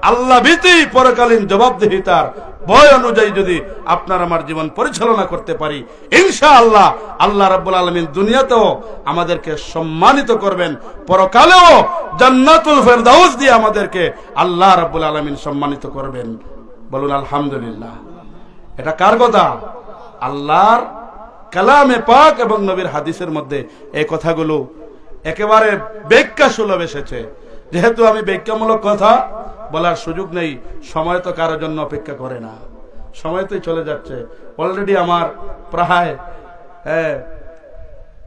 আল্লাহ ভীতি, পরকালীন জবাবদিহিতার ভয় অনুযায়ী যদি আপনার আমার জীবন পরিচালনা করতে পারি, ইনশাআল্লাহ আল্লাহ রাব্বুল আলামিন দুনিয়াতেও আমাদেরকে সম্মানিত করবেন, পরকালেও জান্নাতুল ফেরদাউস দিয়ে আমাদেরকে আল্লাহ রাব্বুল আলামিন সম্মানিত করবেন। বলুন আলহামদুলিল্লাহ। এটা কার কথা? আল্লাহর কালামে পাক এবং নবীর হাদিসের মধ্যে এই কথাগুলো একেবারে ব্যাখ্যা সুলভ এসেছে। যেহেতু আমি ব্যাখ্যামূলক কথা বলার সুযোগ নেই, সময় তো কারোর জন্য অপেক্ষা করে না, সময় তো চলে যাচ্ছে। অলরেডি আমার প্রায়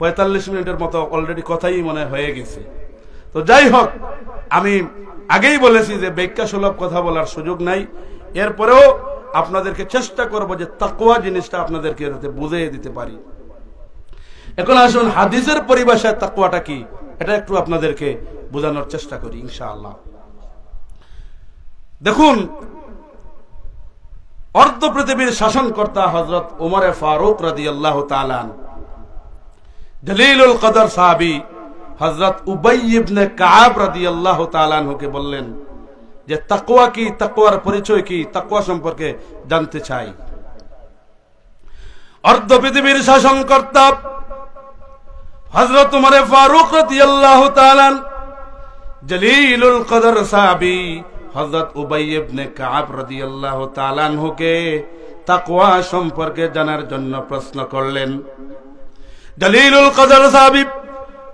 45 মিনিটের মতো অলরেডি কথাই মনে হয়ে গেছে। তো যাই হোক, আমি আগেই বলেছি যে ব্যাখ্যা সুলভ কথা বলার সুযোগ নাই। এরপরেও আপনাদেরকে চেষ্টা করব যে তাকওয়া জিনিসটা আপনাদেরকে যাতে বুঝিয়ে দিতে পারি। এখন আসুন হাদিসের পরিভাষায় তাকওয়াটা কি, এটা একটু আপনাদেরকে বোঝানোর চেষ্টা করি ইনশাআল্লাহ। দেখুন, অর্ধ পৃথিবীর শাসনকর্তা হযরত ওমর ফারুক রাদিয়াল্লাহু তাআলা জলিলুল কদর সাহাবী হযরত উবাই ইবনে কাব রাদিয়াল্লাহু তাআলা কে বললেন যে তাকওয়া কি, তাকওয়ার পরিচয় কি, তাকওয়া সম্পর্কে জানতে চাই। অর্ধ পৃথিবীর শাসনকর্তা হযরত ওমর ফারুক রাদিয়াল্লাহু তাআলা জলিলুল কদর সাহাবী হযরত উবাই ইবনে কাব রাদিয়াল্লাহু তাআলা কে তাকওয়া সম্পর্কে জানার জন্য প্রশ্ন করলেন। জলিলুল কদর সাহাবী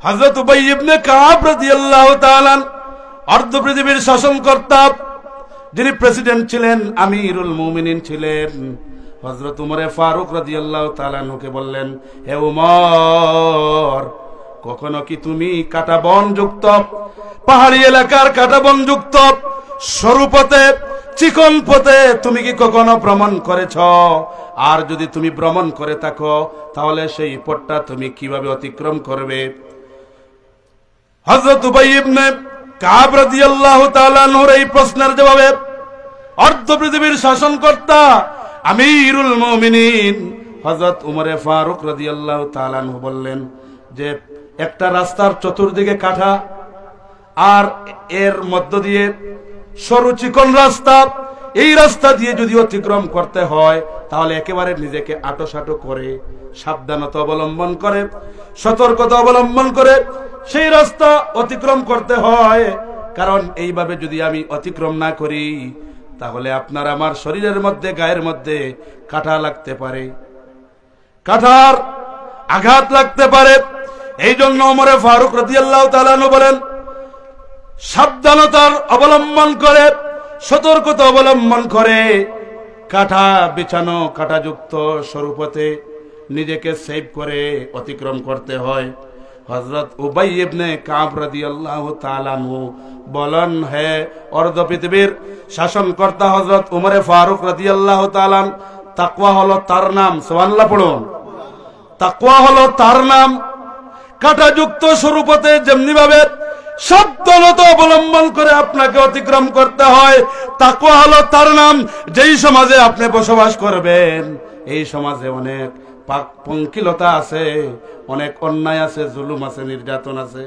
হযরত উবাই ইবনে কাব রাদিয়াল্লাহু তাআলা অর্ধ পৃথিবীর শাসনকর্তা, যিনি প্রেসিডেন্ট ছিলেন, আমিরুল মুমিনিন ছিলেন, হযরত ওমর ফারুক রাদিয়াল্লাহু তাআলা কে বললেন, হে ওমর, কখনো কি তুমি কাঁটাবন যুক্ত পাহাড়ি এলাকার কাঁটাবন যুক্ত সরু পথে, চিকন পথে তুমি কি কখনো ভ্রমণ করেছ? আর যদি তুমি ভ্রমণ করে থাকো তাহলে সেই পথটা তুমি কিভাবে অতিক্রম করবে? হযরত উবাই ইবনে কাব রাদিয়াল্লাহু তাআলা নূর এই প্রশ্নের জবাবে অর্ধ পৃথিবীর শাসনকর্তা আমিরুল মুমিনিন হযরত ওমর ফারুক রাদিয়াল্লাহু তাআলা বললেন যে একটা রাস্তার চতুর্দিকে কাটা আর এর মধ্য দিয়ে সরু চিকন রাস্তা, এই রাস্তা দিয়ে যদি অতিক্রম করতে হয় তাহলে একেবারে নিজেকে আটোসাটো করে, সাবধানতা অবলম্বন করে, সতর্কতা অবলম্বন করে সেই রাস্তা অতিক্রম করতে হয়। কারণ এইভাবে যদি আমি অতিক্রম না করি তাহলে আপনার আমার শরীরের মধ্যে, গায়ের মধ্যে কাঁটা লাগতে পারে, কাঁটার আঘাত লাগতে পারে। এই জন্য ওমর ফারুক রাদিয়াল্লাহু তাআলা বলেন, সাবধানতার অবলম্বন করে, সতর্কতা অবলম্বন করে কাঁটা বিছানো, কাঁটাযুক্ত সরু পথে নিজেকে সেভ করে অতিক্রম করতে হয়। হযরত উবাই ইবনে কাব রাদিয়াল্লাহু তাআলা বলেন, হে অর্ধ পৃথিবীর শাসনকর্তা হযরত ওমর ফারুক রাদিয়াল্লাহু তাআলা, তাকওয়া হলো তার নাম। সুবহানাল্লাহ পড়ুন। তাকওয়া হলো তার নাম। কাঁটাযুক্ত সরু পথে যেমনি ভাবে সাবধানতা অবলম্বন করে আপনাকে অতিক্রম করতে হয়, তাকওয়া হলো তার নাম। যেই সমাজে আপনি বসবাস করবেন এই সমাজে অনেক পঙ্কিলতা আছে, অনেক অন্যায় আছে, জুলুম আছে, নির্যাতন আছে,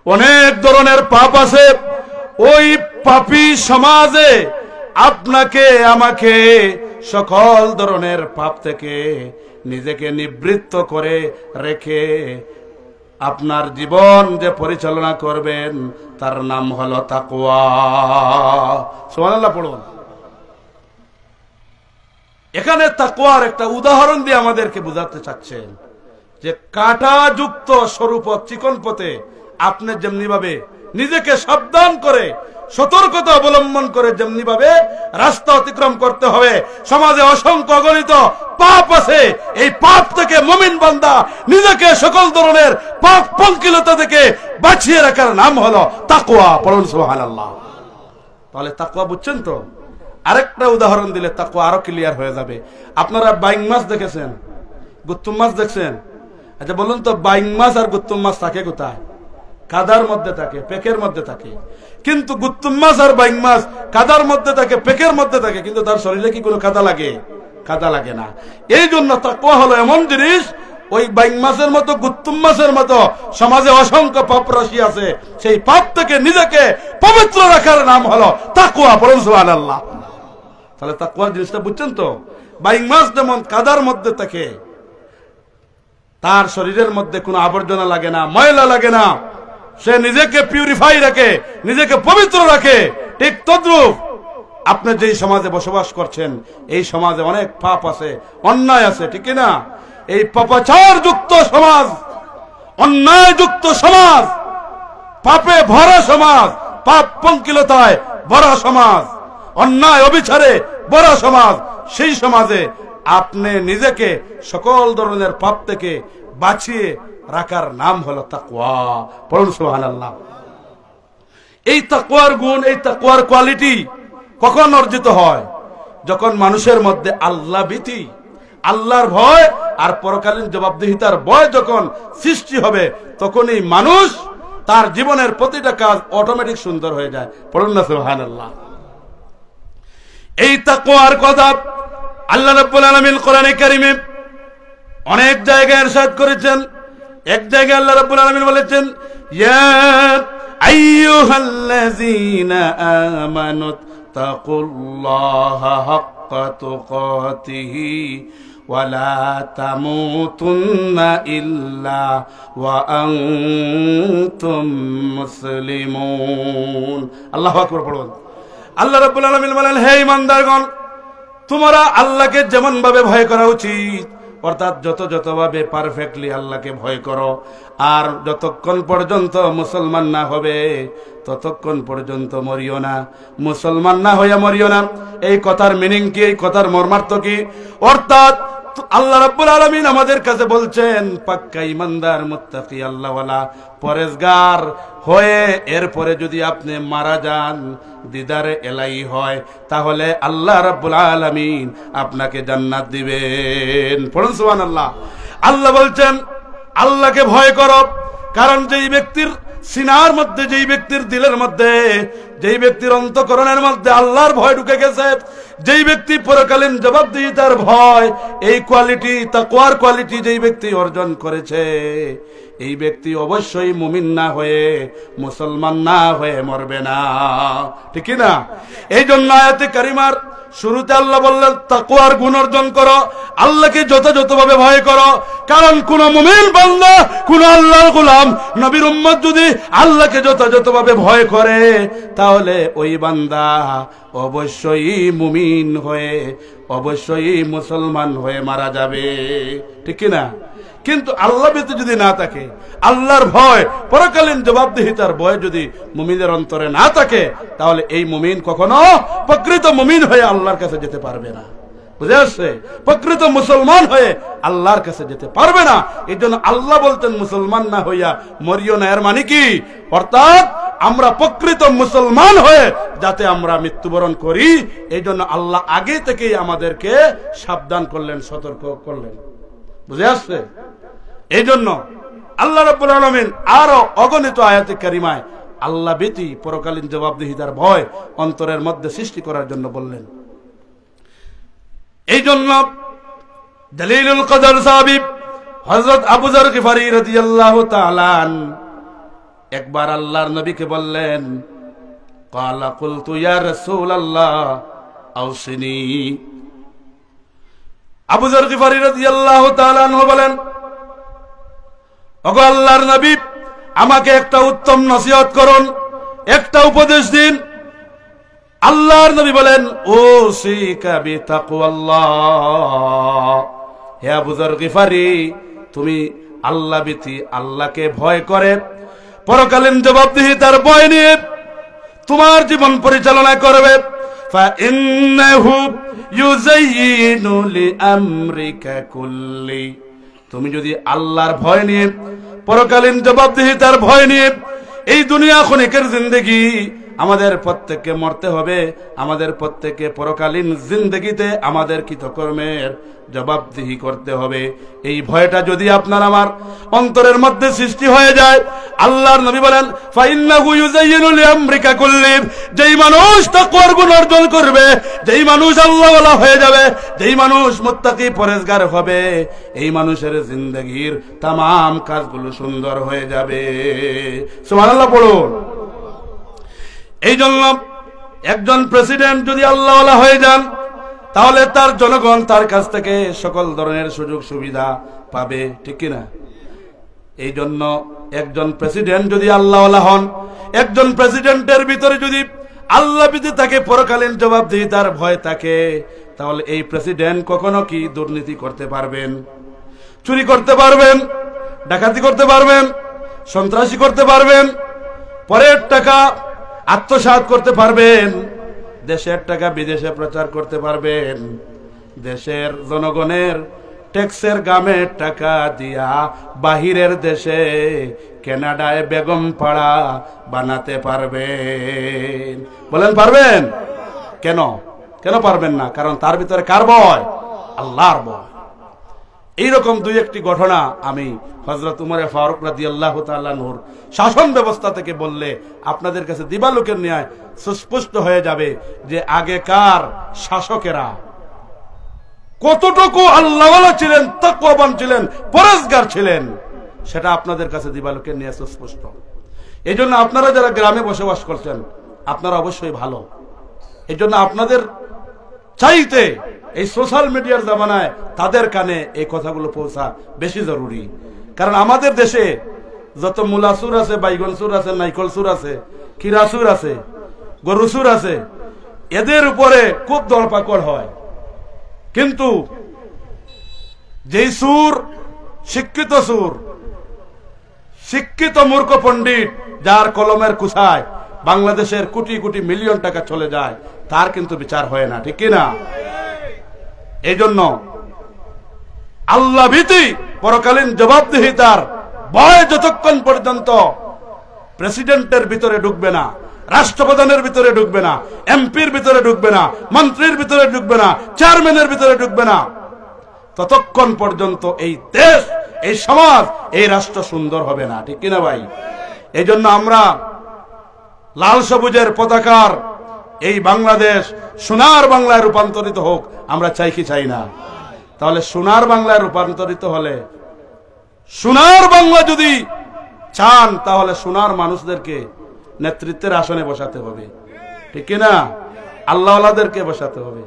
অনেক ধরনের পাপ আছে, ওই পাপী সমাজে আপনাকে আমাকে সকল ধরনের পাপ থেকে নিজেকে নিবৃত্ত করে রেখে আপনার জীবন যে পরিচালনা করবেন তার নাম হলো তাকওয়া। সুবহানাল্লাহ পড়ুন। এখানে তাকওয়ার একটা উদাহরণ দিয়ে আমাদেরকে বোঝাতে চাচ্ছেন যে কাঁটাযুক্ত স্বরূপ চিকন পথে আপনি যেমনি ভাবে নিজেকে সাবধান করে সতর্কতা অবলম্বন করে যেমনি ভাবে রাস্তা অতিক্রম করতে হবে, সমাজে অসংখ্য অগণিত পাপ আছে, এই পাপ থেকে মুমিন বান্দা নিজেকে সকল ধরনের পাপ পঙ্কিলতা থেকে বাঁচিয়ে রাখার নাম হলো তাকওয়া। পড়ুন সুবহানাল্লাহ। তাহলে তাকওয়া বুঝছেন তো? আরেকটা উদাহরণ দিলে তাকওয়া আরো ক্লিয়ার হয়ে যাবে। আপনারা বাইং মাছ দেখেছেন, গুত্তুম মাছ দেখছেন? আচ্ছা বলুন তো, বাইং মাছ আর গুত্তুম মাছ থাকে কোথায়? কাদার মধ্যে থাকে, পেকের মধ্যে থাকে। কিন্তু গুত্তুম মাছ আর বাইং মাছ কাদার মধ্যে থাকে, পেকের মধ্যে থাকে, কিন্তু তার শরীরে কি কোনো কাদা লাগে? কাদা লাগে না। এই জন্য তাকওয়া হলো এমন জিনিস, ওই বাইং মাছের মতো গুত্তুম মাছের মতো সমাজে অসংখ্য পাপ রাশি আছে, সেই পাপ থেকে নিজেকে পবিত্র রাখার নাম হলো তাকওয়া। পড়ুন সুবহানাল্লাহ। তাহলে তাকওয়ার জিনিসটা বুঝছেন তো? বাইং মাছ যেমন কাদার মধ্যে থাকে, তার শরীরের মধ্যে কোনো আবর্জনা লাগে না, ময়লা লাগে না, সে নিজেকে পিউরিফাই রাখে, নিজেকে পবিত্র রাখে। ঠিক তদ্রূপ আপনি যেই সমাজে বসবাস করছেন, এই সমাজে অনেক পাপ আছে, অন্যায় আছে, ঠিক না? এই পাপাচার যুক্ত সমাজ, অন্যায় যুক্ত সমাজ, পাপে ভরা সমাজ, পাপ পঙ্কিলতায় ভরা সমাজ, অন্যায় অবিচারে ভরা সমাজ, সেই সমাজে আপনি নিজেকে সকল ধরনের পাপ থেকে বাঁচিয়ে রাখার নাম হলো তাকওয়া। পড়ুন সুবহানাল্লাহ। এই তাকওয়ার গুণ, এই তাকওয়ার কোয়ালিটি কখন অর্জিত হয়? যখন মানুষের মধ্যে আল্লাহ ভীতি, আল্লাহর ভয় আর পরকালীন জবাবদিহিতার ভয় যখন সৃষ্টি হবে, তখনই মানুষ তার জীবনের প্রতিটা কাজ অটোমেটিক সুন্দর হয়ে যায়। পড়ুন না সুবহানাল্লাহ। এই তাকওয়ার কথা আল্লাহ রাব্বুল আলামিন কোরআনে কারীমে অনেক জায়গায় ইরশাদ করেছেন। এক জায়গায় আল্লাহ রাব্বুল আলামিন বলেছেন, ইয়া আইয়ুহাল্লাযীনা আমানু তাকুল্লাহা হাক্কা তুকাতিহি ওয়া লা তামুতুন্না ইল্লা ওয়া আনতুম মুসলিমুন। আল্লাহু আকবার পড়ুন। আল্লাহ রাব্বুল আলামিন বলেন, হে ঈমানদারগণ, তোমরা আল্লাহকে যেমন ভাবে ভয় করা উচিত, অর্থাৎ যতভাবে পারফেক্টলি আল্লাহকে ভয় করো, আর যতক্ষণ পর্যন্ত মুসলমান না হবে ততক্ষণ পর্যন্ত মরিও না। মুসলমান না হইয়া মরিও না, এই কথার মিনিং কি? এই কথার মর্মার্থ কি? অর্থাৎ আল্লাহ রাব্বুল আলামিন আমাদের কাছে বলছেন, পাক্কা ইমানদার মুত্তাকি আল্লাহওয়ালা পরেজগার হয়ে এরপরে যদি আপনি মারা যান, দিদারে এলাই হয়, তাহলে আল্লাহ রাব্বুল আলামিন আপনাকে জান্নাত দিবেন। পড়ুন সুবহানাল্লাহ। আল্লাহ বলছেন আল্লাহকে ভয় করো, কারণ যেই ব্যক্তির সিনার মধ্যে, যেই ব্যক্তির দিলের মধ্যে, যেই ব্যক্তির অন্তঃকরণের মধ্যে আল্লাহর ভয় ঢুকে গেছে, যেই ব্যক্তি পরকালীন জবাবদিহিতার ভয়, এই কোয়ালিটি, তাকওয়ার কোয়ালিটি যেই ব্যক্তি অর্জন করেছে, এই ব্যক্তি অবশ্যই মুমিন না হয়ে, মুসলমান না হয়ে মরবে না, ঠিক না? এই জন্য আয়াতে কারিমার শুরুতে আল্লাহ বললেন তাকওয়ার গুণ অর্জন করো, আল্লাহকে যথাযথভাবে ভয় করো। কারণ কোন মুমিন বান্দা, কোন আল্লাহর গোলাম, নবীর উম্মত যদি আল্লাহকে যথাযথভাবে ভয় করে, তাহলে ওই বান্দা অবশ্যই মুমিন হয়ে, অবশ্যই মুসলমান হয়ে মারা যাবে, ঠিক না? কিন্তু আল্লাহ ভীতি যদি না থাকে, আল্লাহর ভয়, পরকালীন জবাবদিহিতার ভয় যদি মুমিনের অন্তরে না থাকে, তাহলে এই মুমিন কখনো প্রকৃত মুমিন হয়ে আল্লাহর কাছে যেতে পারবে না। বুঝে আসছে? প্রকৃত মুসলমান হয়ে আল্লাহর কাছে যেতে পারবে না। এই জন্য আল্লাহ বলতেন মুসলমান না হইয়া মরিও না। এর মানে কি? অর্থাৎ আমরা প্রকৃত মুসলমান হয়ে যাতে আমরা মৃত্যুবরণ করি, এই জন্য আল্লাহ আগে থেকেই আমাদেরকে সাবধান করলেন, সতর্ক করলেন। বুঝে আসছে? এই জন্য আল্লাহ রাব্বুল আলামিন আরো অগণিত আয়াতে কারিমায় আল্লাহ ভীতি, পরকালীন জবাবদিহিতার ভয় অন্তরের মধ্যে সৃষ্টি করার জন্য বললেন। এই জন্য দলিলুল কদর সাহাবী হযরত আবু যর গিফারী রাদিয়াল্লাহু তাআলা একবার আল্লাহর নবীকে বললেন, قال قلت يا رسول الله أوصني আবু যর গিফারী রাদিয়াল্লাহু তাআলা আনহু বলেন, ওগো আল্লাহর নবী, আমাকে একটা উত্তম নসিহত করুন, একটা উপদেশ দিন। আল্লাহর নবী বলেন, উসিকা বিতাকওয়াল্লাহ, হে আবু যর গিফারী, তুমি আল্লাহ ভীতি, আল্লাহকে ভয় করে পরকালীন জবাবদিহিতার ভয় নিয়ে তোমার জীবন পরিচালনা করবে। ফাইন্নাহু ইউযায়িনু লিআমরিকা কুল্লি, তুমি যদি আল্লাহর ভয় নিয়ে, পরকালীন জবাবদিহিতার ভয় নিয়ে, এই দুনিয়া ক্ষণিকের জিন্দেগি, আমাদের প্রত্যেককে মরতে হবে, আমাদের প্রত্যেককে পরকালীন জিন্দেগিতে আমাদের কৃতকর্মের জবাবদিহি করতে হবে, এই ভয়টা যদি আপনার আমার অন্তরের মধ্যে সৃষ্টি হয়ে যায়, আল্লাহর নবী বলেন, ফাইন্নাহু ইউযায়িনু লিআমরিকা কুল্লি, যেই মানুষ তাকওয়ার গুণ অর্জন করবে, যেই মানুষ আল্লাহওয়ালা হয়ে যাবে, যেই মানুষ মুত্তাকি পরেজগার হবে, এই মানুষের জিন্দেগির तमाम কাজগুলো সুন্দর হয়ে যাবে। সুবহানাল্লাহ পড়ুন। এই জন্য একজন প্রেসিডেন্ট যদি আল্লাহওয়ালা হয়ে যান, তাহলে তার জনগণ তার কাছ থেকে সকল ধরনের সুযোগ সুবিধা পাবে, ঠিক কিনা? এই জন্য একজন প্রেসিডেন্ট যদি আল্লাহওয়ালা হন, একজন প্রেসিডেন্টের ভিতরে যদি আল্লাহ ভীতি থাকে, পরকালীন জবাবদিহিতার ভয় থাকে, তাহলে এই প্রেসিডেন্ট কখনো কি দুর্নীতি করতে পারবেন? চুরি করতে পারবেন? ডাকাতি করতে পারবেন? সন্ত্রাসী করতে পারবেন? পরের টাকা আত্মসাৎ করতে পারবেন? দেশের টাকা বিদেশে প্রচার করতে পারবেন? দেশের জনগণের ট্যাক্সের গামের টাকা দিয়া বাহিরের দেশে কানাডায় বেগম পাড়া বানাতে পারবেন? বলেন পারবেন? কেন কেন পারবেন না? কারণ তার ভিতরে কার ভয়? আল্লাহর ভয়। এইরকম দুই একটি ঘটনা আমি হযরত উমর ফারুক রাদিয়াল্লাহু তাআলা নূর শাসন ব্যবস্থা থেকে বললে আপনাদের কাছে দিবালোকের ন্যায় সুস্পষ্ট হয়ে যাবে যে আগেকার শাসকেরা কতটুকু আল্লাহওয়ালা ছিলেন, তাকওয়াবান ছিলেন, পরেজগার ছিলেন, সেটা আপনাদের কাছে দিবালোকের ন্যায় সুস্পষ্ট। এই জন্য আপনারা যারা গ্রামে বসবাস করছেন, আপনারা অবশ্যই ভালো। এই জন্য আপনাদের চাইতে এই সোশ্যাল মিডিয়ার জামানায় তাদের কানে এই কথাগুলো পৌঁছা বেশি জরুরি। কারণ আমাদের দেশে যত মুলাসুর আছে, বাইগনসুর আছে, নাইকলসুর আছে, কিরাসুর আছে, গরুসুর আছে, এদের উপরে খুব দরপাকড় হয়। কিন্তু যেই সুর শিক্ষিত সুর, শিক্ষিত মূর্খ পণ্ডিত, যার কলমের কুছায় বাংলাদেশের কোটি কোটি মিলিয়ন টাকা চলে যায়, তার কিন্তু বিচার হয় না, ঠিক কিনা? এই জন্য আল্লাহ ভীতি, পরকালীন জবাবদিহিতার ভয় যতক্ষণ পর্যন্ত প্রেসিডেন্টের ভিতরে ঢুকবে না, রাষ্ট্রপ্রধানের ভিতরে ঢুকবে না, এমপির ভিতরে ঢুকবে না, মন্ত্রীর ভিতরে ঢুকবে না, চেয়ারম্যানের ভিতরে ঢুকবে না, ততক্ষণ পর্যন্ত এই দেশ, এই সমাজ, এই রাষ্ট্র সুন্দর হবে না, ঠিক কিনা ভাই? এই জন্য আমরা লাল সবুজের পতাকার এই বাংলাদেশ সোনার বাংলায় রূপান্তরিত হোক, আমরা চাই কি চাই না? তাহলে সোনার বাংলায় রূপান্তরিত হলে, সোনার বাংলা যদি চান, তাহলে সোনার মানুষদেরকে নেতৃত্বের আসনে বসাতে হবে, ঠিক কিনা? আল্লাহওয়ালাদেরকে বসাতে হবে।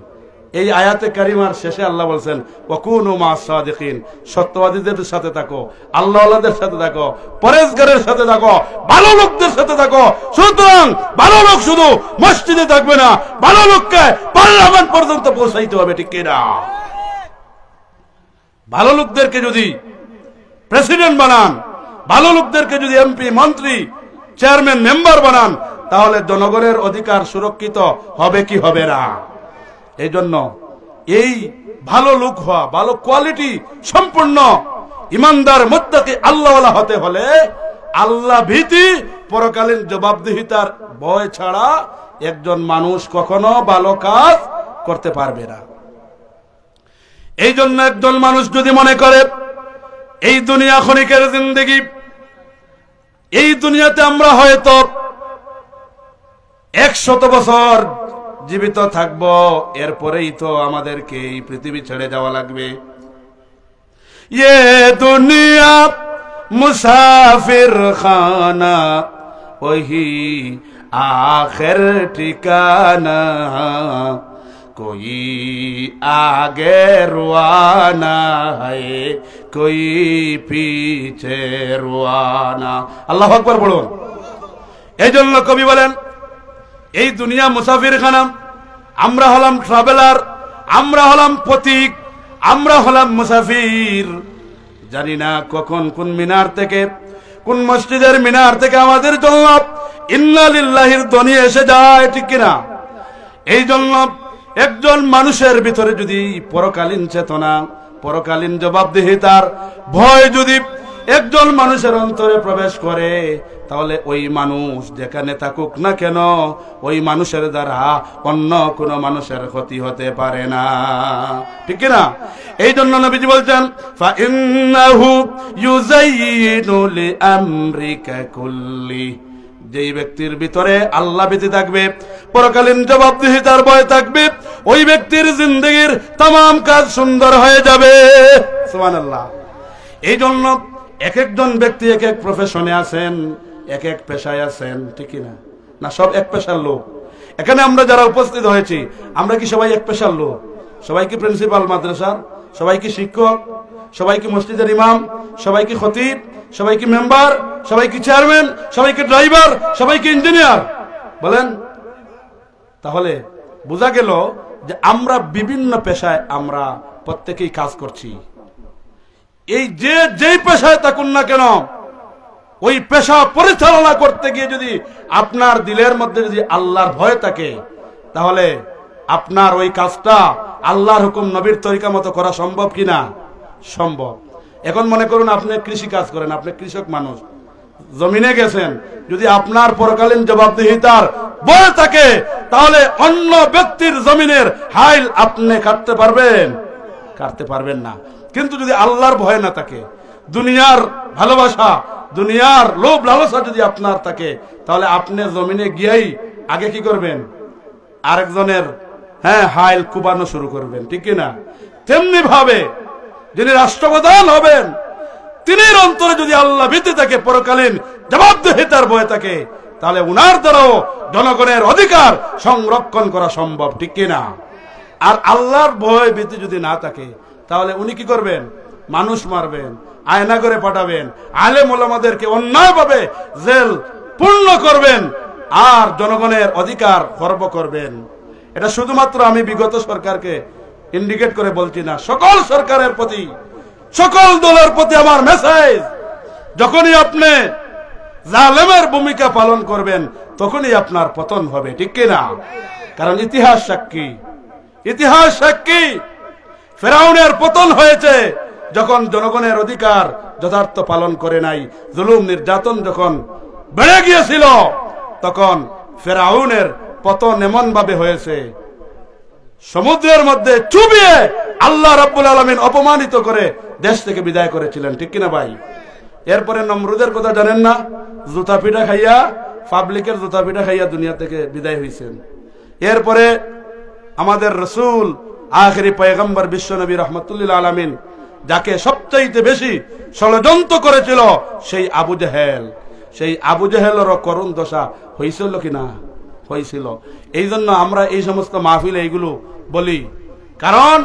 এই আয়াতে কারিমার শেষে আল্লাহ বলছেন, ওয়াকুনু মা'আস সাদিকিন, সত্যবাদীদের সাথে থাকো, আল্লাহওয়ালাদের সাথে থাকো, পরেজগারের সাথে থাকো, ভালো লোকদের সাথে থাকো। সুতরাং ভালো লোক শুধু মসজিদে থাকবে না, ভালো লোককে পার্লামেন্ট পর্যন্ত পৌঁছাইতে হবে, ঠিক কিনা? ভালো লোকদেরকে যদি প্রেসিডেন্ট বানান, ভালো লোকদেরকে যদি এমপি, মন্ত্রী, চেয়ারম্যান, মেম্বার বানান, তাহলে জনগণের অধিকার সুরক্ষিত হবে কি হবে না? এই জন্য এই ভালো লোক হওয়া, ভালো কোয়ালিটি সম্পূর্ণ ইমানদার মুত্তাকি আল্লাহওয়ালা হতে হলে আল্লাহ ভীতি, পরকালীন জবাবদিহিতার ভয় ছাড়া একজন মানুষ কখনো ভালো কাজ করতে পারবে না। এই জন্য একজন মানুষ যদি মনে করে এই দুনিয়া ক্ষণিকের জিন্দেগি, এই দুনিয়াতে আমরা হয়তো 100 বছর জীবিত থাকব, এরপরেই তো আমাদেরকে এই পৃথিবী ছেড়ে যাওয়া লাগবে। ये दुनिया मुसाफिर खाना वही आखिर ठिकाना कोई आगे रुआना है कोई पीछे रुआना। আল্লাহু আকবার বলুন। এই জন্য কবি বলেন এই দুনিয়া মুসাফির খানা, আমরা হলাম ট্রাভেলার, আমরা হলাম পথিক, আমরা হলাম মুসাফির। জানি না কখন কোন মিনার থেকে, কোন মসজিদের মিনার থেকে আমাদের জন্য ইন্না লিল্লাহির ধ্বনি এসে যায়, ঠিক কিনা? এই জন্য একজন মানুষের ভিতরে যদি পরকালীন চেতনা, পরকালীন জবাবদিহিতার ভয় যদি একজন মানুষের অন্তরে প্রবেশ করে, তাহলে ওই মানুষ যেখানে থাকুক না কেন, ওই মানুষের দ্বারা অন্য কোন মানুষের ক্ষতি হতে পারে না, ঠিক কিনা? এই জন্য নবীজি বলছেন ফাইন্নাহু ইউযায়িনু লিআমরিকা কুল্লি, যেই ব্যক্তির ভিতরে আল্লাহ ভীতি থাকবে, পরকালীন জবাবদিহিতার ভয় থাকবে, ওই ব্যক্তির জিন্দেগির तमाम কাজ সুন্দর হয়ে যাবে। সুবহানাল্লাহ। এই জন্য এক একজন ব্যক্তি এক এক প্রফেশনে আছেন, এক এক পেশায় আছেন, ঠিক না? না সব এক পেশার লোক? এখানে আমরা যারা উপস্থিত হয়েছি আমরা কি সবাই এক পেশার লোক? সবাই কি প্রিন্সিপাল মাদ্রাসার? সবাই কি শিক্ষক? সবাই কি মসজিদের ইমাম? সবাই কি খতিব? সবাই কি মেম্বার? সবাই কি চেয়ারম্যান? সবাই কি ড্রাইভার? সবাই কি ইঞ্জিনিয়ার? বলেন। তাহলে বোঝা গেল যে আমরা বিভিন্ন পেশায় আমরা প্রত্যেকেই কাজ করছি। এই যেই পেশায় থাকুন না কেন, ওই পেশা পরিচালনা করতে গিয়ে যদি আপনার দিলের মধ্যে যদি আল্লাহর ভয় থাকে, তাহলে আপনার ওই কাজটা আল্লাহর হুকুম নবীর তরিকা মতো করা সম্ভব কিনা? সম্ভব। এখন মনে করুন আপনি কৃষি কাজ করেন, আপনি কৃষক মানুষ, জমিনে গেছেন, যদি আপনার পরকালীন জবাবদিহিতার ভয় থাকে, তাহলে অন্য ব্যক্তির জমিনের হাইল আপনি কাটতে পারবেন? কাটতে পারবেন না। কিন্তু যদি আল্লাহর ভয় না থাকে, দুনিয়ার ভালোবাসা, দুনিয়ার লোভ লালসা যদি আপনার থাকে, তাহলে আপনি জমিনে গিয়েই আগে কি করবেন? আরেকজনের হাইল কুবানো শুরু করবেন, ঠিক না? তেমনি ভাবে যিনি রাষ্ট্রপ্রধান হবেন, তিনির অন্তরে যদি আল্লাহ ভীতি থাকে, পরকালীন জবাবদিহিতার ভয় থাকে, তাহলে উনার দ্বারাও জনগণের অধিকার সংরক্ষণ করা সম্ভব, ঠিক কিনা? আর আল্লাহর ভয় ভীতি যদি না থাকে, তাহলে উনি কি করবেন? মানুষ মারবেন, আয়না করে পাঠাবেন, আলেম ওলামাদেরকে অন্যায়ভাবে জেল পূর্ণ করবেন, আর জনগণের অধিকার খর্ব করবেন। এটা শুধুমাত্র আমি বিগত সরকারকে ইন্ডিকেট করে বলছি না, সকল সরকারের প্রতি, সকল দলের প্রতি আমার মেসেজ, যখনই আপনি জালেমের ভূমিকা পালন করবেন, তখনই আপনার পতন হবে, ঠিক কিনা? কারণ ইতিহাস সাক্ষী, ইতিহাস সাক্ষী, ফেরাউনের পতন হয়েছে যখন জনগণের অধিকার যথার্থ পালন করে নাই, জুলুম নির্যাতন যখন বেড়ে গিয়েছিল, তখন ফেরাউনের পতন এমন ভাবে হয়েছে, সমুদ্রের মধ্যে চুবিয়ে আল্লাহ রাব্বুল আলামিন অপমানিত করে দেশ থেকে বিদায় করেছিলেন, ঠিক কিনা ভাই? এরপরে নমরুদের কথা জানেন না? জুতা পিঠা খাইয়া, পাবলিকের জুতা পিঠা খাইয়া দুনিয়া থেকে বিদায় হয়েছেন। এরপরে আমাদের রাসূল আখেরি পয়গম্বর বিশ্বনবী রাহমাতুল্লিল আলামিন, যাকে সবচাইতে বেশি ষড়যন্ত্র করেছিল সেই আবু জেহেল, সেই আবু জেহেলেরও করুণ দশা হয়েছিল কিনা? হয়েছিল। এই জন্য আমরা এই সমস্ত মাহফিলে এইগুলো বলি, কারণ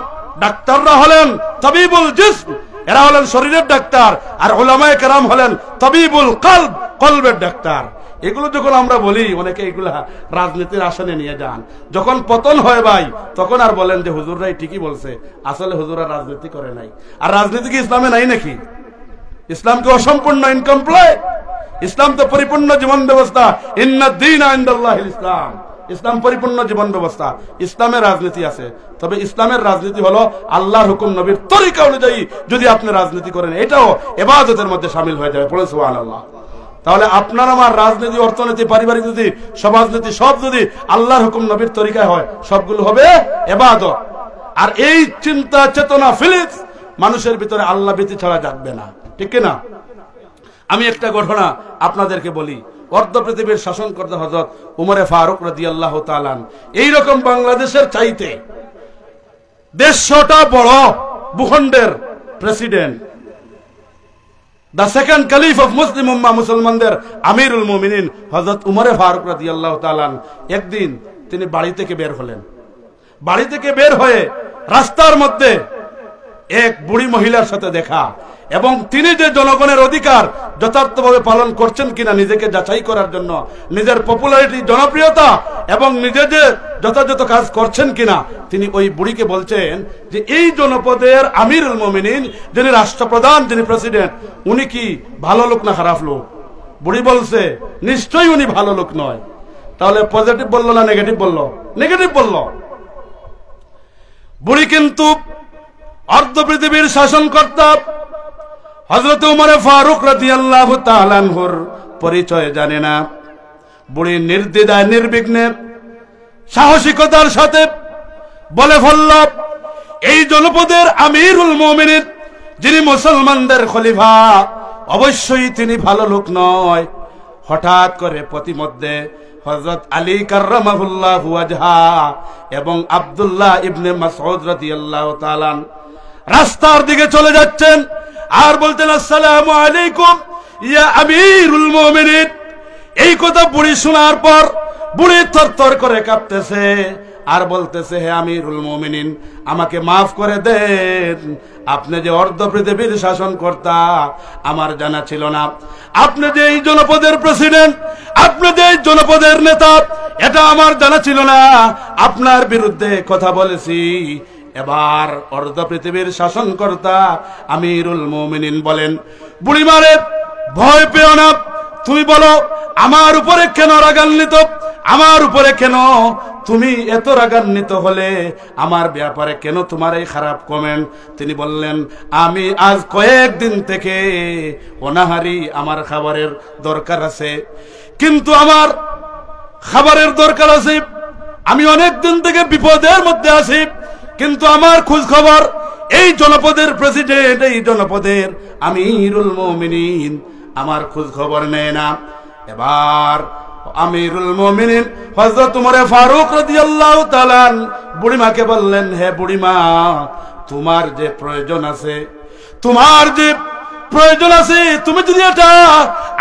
ডাক্তাররা হলেন তাবিবুল জিসম, এরা হলেন শরীরের ডাক্তার, আর উলামায়ে কেরাম হলেন তাবিবুল কলব, কলবের ডাক্তার। এগুলো যখন আমরা বলি, অনেকে এগুলা রাজনীতির আসনে নিয়ে যান। যখন পতন হয় ভাই, তখন আর বলেন যে হুজুররাই ঠিকই বলছে, আসলে হুজুররা রাজনীতি করে নাই। আর রাজনীতি কি ইসলামে নাই নাকি? ইসলাম কি অসম্পূর্ণ, ইনকমপ্লিট? ইসলাম তো পরিপূর্ণ জীবন ব্যবস্থা। ইন্নাদ দীনা ইনদাল্লাহিল ইসলাম, ইসলাম পরিপূর্ণ জীবন ব্যবস্থা। ইসলামের রাজনীতি আছে, তবে ইসলামের রাজনীতি হলো আল্লাহর হুকুম নবীর তরিকা অনুযায়ী যদি আপনি রাজনীতি করেন, এটাও ইবাদতের মধ্যে শামিল হয়ে যাবে। পড়ে সুবহানাল্লাহ। তাহলে আপনার আমার রাজনীতি, অর্থনীতি, পারিবারিক নীতি, সমাজনীতি সব যদি আল্লাহর হুকুম নবীর তরিকায় হয়, সবগুলো হবে ইবাদত। আর এই চিন্তা চেতনা ফিলিংস মানুষের ভিতরে আল্লাহ ভীতি ছাড়া জাগবে না, ঠিক কিনা? আমি একটা ঘটনা আপনাদেরকে বলি। অর্ধ পৃথিবীর শাসনকর্তা হযরত উমরে ফারুক রাদিয়াল্লাহু তাআলা এইরকম বাংলাদেশের চাইতে 150টা বড় ভূখণ্ডের president, the second caliph of Muslim উম্মাহ, মুসলমানদের আমিরুল মুমিনিন হযরত উমর ফারুক রাদিয়াল্লাহু তাআলা একদিন তিনি বাড়ি থেকে বের হলেন। বাড়ি থেকে বের হয়ে রাস্তার মধ্যে এক বুড়ি মহিলার সাথে দেখা, এবং তিনি যে জনগণের অধিকার যথার্থভাবে পালন করছেন কিনা নিজেকে যাচাই করার জন্য, নিজের পপুলারিটি, জনপ্রিয়তা এবং নিজে যে যথাযথ কাজ করছেন কিনা, তিনি ওই বুড়িকে বলছেন যে এই জনপদের আমিরুল মুমিনিন, যিনি রাষ্ট্রপ্রধান, যিনি প্রেসিডেন্ট, উনি কি ভালো লোক না খারাপ লোক? বুড়ি বলছে নিশ্চয়ই উনি ভালো লোক নয়। তাহলে পজিটিভ বললো না নেগেটিভ বললো? নেগেটিভ বললো। বুড়ি কিন্তু অর্ধ পৃথিবীর শাসনকর্তা হযরত উমর ফারুক রাদিয়াল্লাহু তাআলা আনহুর পরিচয় জানে না। বুড়ি নির্দ্বিধায় নির্বিঘ্নে সাহসিকতার সাথে বলে ফেলল, এই জনপদের আমিরুল মুমিনিন, যিনি মুসলমানদের খলিফা, অবশ্যই তিনি ভালো লোক নয়। হঠাৎ করে প্রতিমধ্যে হযরত আলী কাররামাহুল্লাহু ওয়াজহা এবং আব্দুল্লাহ ইবনে মাসউদ রাদিয়াল্লাহু তাআলা রাস্তার দিকে চলে যাচ্ছেন আর বলতেন, আসসালামু আলাইকুম ইয়া আমিরুল মুমিনিন। এই কথা বুড়ি শোনার পর বুড়ি থরথর করে কাঁপতেছে আর বলতেছে, হে আমিরুল মুমিনিন, আমাকে মাফ করে দেন, আপনি যে অর্ধ পৃথিবীর শাসনকর্তা আমার জানা ছিল না। আপনি যে এই জনপদের প্রেসিডেন্ট, আপনি যে এই জনপদের নেতা, এটা আমার জানা ছিল না। আপনার বিরুদ্ধে কথা বলেছি। এবার অর্ধ পৃথিবীর শাসনকর্তা আমিরুল মুমিনিন বলেন, বুড়িমারে ভয় পেও না, তুমি বলো আমার উপরে কেন রাগান্বিত, আমার উপরে কেন তুমি এত রাগান্বিত হলে, আমার ব্যাপারে কেন তোমার এই খারাপ কমেন্ট? তিনি বললেন, আমি আজ কয়েকদিন থেকে অনাহারি, আমার খাবারের দরকার আছে, কিন্তু আমার খাবারের দরকার আছে, আমি অনেক দিন থেকে বিপদের মধ্যে আছি, কিন্তু আমার খোঁজ খবর এই জনপদের প্রেসিডেন্ট, এই জনপদের আমিরুল মুমিনিন আমার খোঁজ খবর নেয় না। এবার আমিরুল মুমিনিন হযরত উমর ফারুক রাদিয়াল্লাহু তাআলা বুড়িমাকে বললেন, হে বুড়িমা, তোমার যে প্রয়োজন আছে, তোমার যে প্রয়োজন আছে, তুমি যদি এটা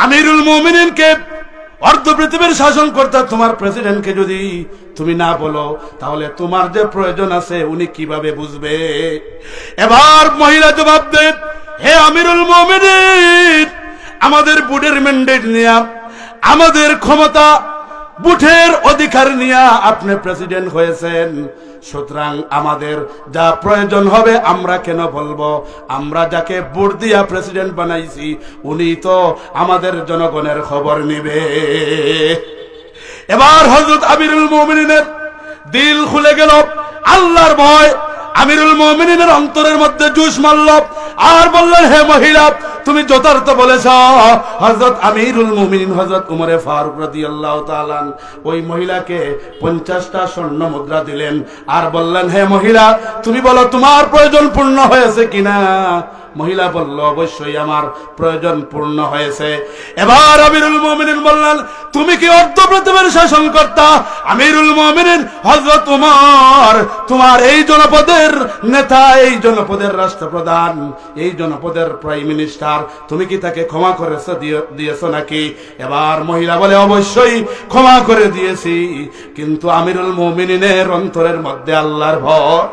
আমিরুল মুমিনিনকে, অর্ধ পৃথিবীর শাসনকর্তা তোমার প্রেসিডেন্টকে যদি তুমি না বলো, তাহলে তোমার যে প্রয়োজন আছে উনি কিভাবে বুঝবে? এবার মহিলা জবাব দেন, হে আমিরুল মুমিনিন, আমাদের বুটের ম্যান্ডেট নিয়ে, আমাদের ক্ষমতা, বুটের অধিকার নিয়ে আপনি প্রেসিডেন্ট হয়েছেন, সুতরাং আমাদের যা প্রয়োজন হবে আমরা কেন বলবো? আমরা যাকে ভোট দিয়া প্রেসিডেন্ট বানাইছি উনি তো আমাদের জনগণের খবর নেবে। এবার হযরত আমিরুল মুমিনিনের দিল খুলে গেল, আল্লাহর ভয় আমিরুল মুমিনিনের অন্তরের মধ্যে জোশ মারল আর বললেন, হে মহিলা, তুমি যথার্থ বলেছ। হযরত আমিরুল মুমিনিন হযরত উমর ফারুক রাদিয়াল্লাহু তাআলা ওই মহিলাকে 50টা স্বর্ণ মুদ্রা দিলেন আর বললেন, হে মহিলা, তুমি বলো তোমার প্রয়োজন পূর্ণ হয়েছে কিনা? মহিলা বলল, অবশ্যই আমার প্রয়োজন পূর্ণ হয়েছে। এবার আমিরুল মুমিনিন বললেন, তুমি কি অর্ধ পৃথিবীর শাসনকর্তা আমিরুল মুমিনিন হযরত উমর, তোমার এই জনপদের নেতা, এই জনপদের রাষ্ট্রপ্রধান, এই জনপদের প্রাইম মিনিস্টার, তুমি কি তাকে ক্ষমা করেছো, দিয়েছো নাকি? এবার মহিলা বলে, অবশ্যই ক্ষমা করে দিয়েছি, কিন্তু আমিরুল মুমিনিনের অন্তরের মধ্যে আল্লাহর ভয়,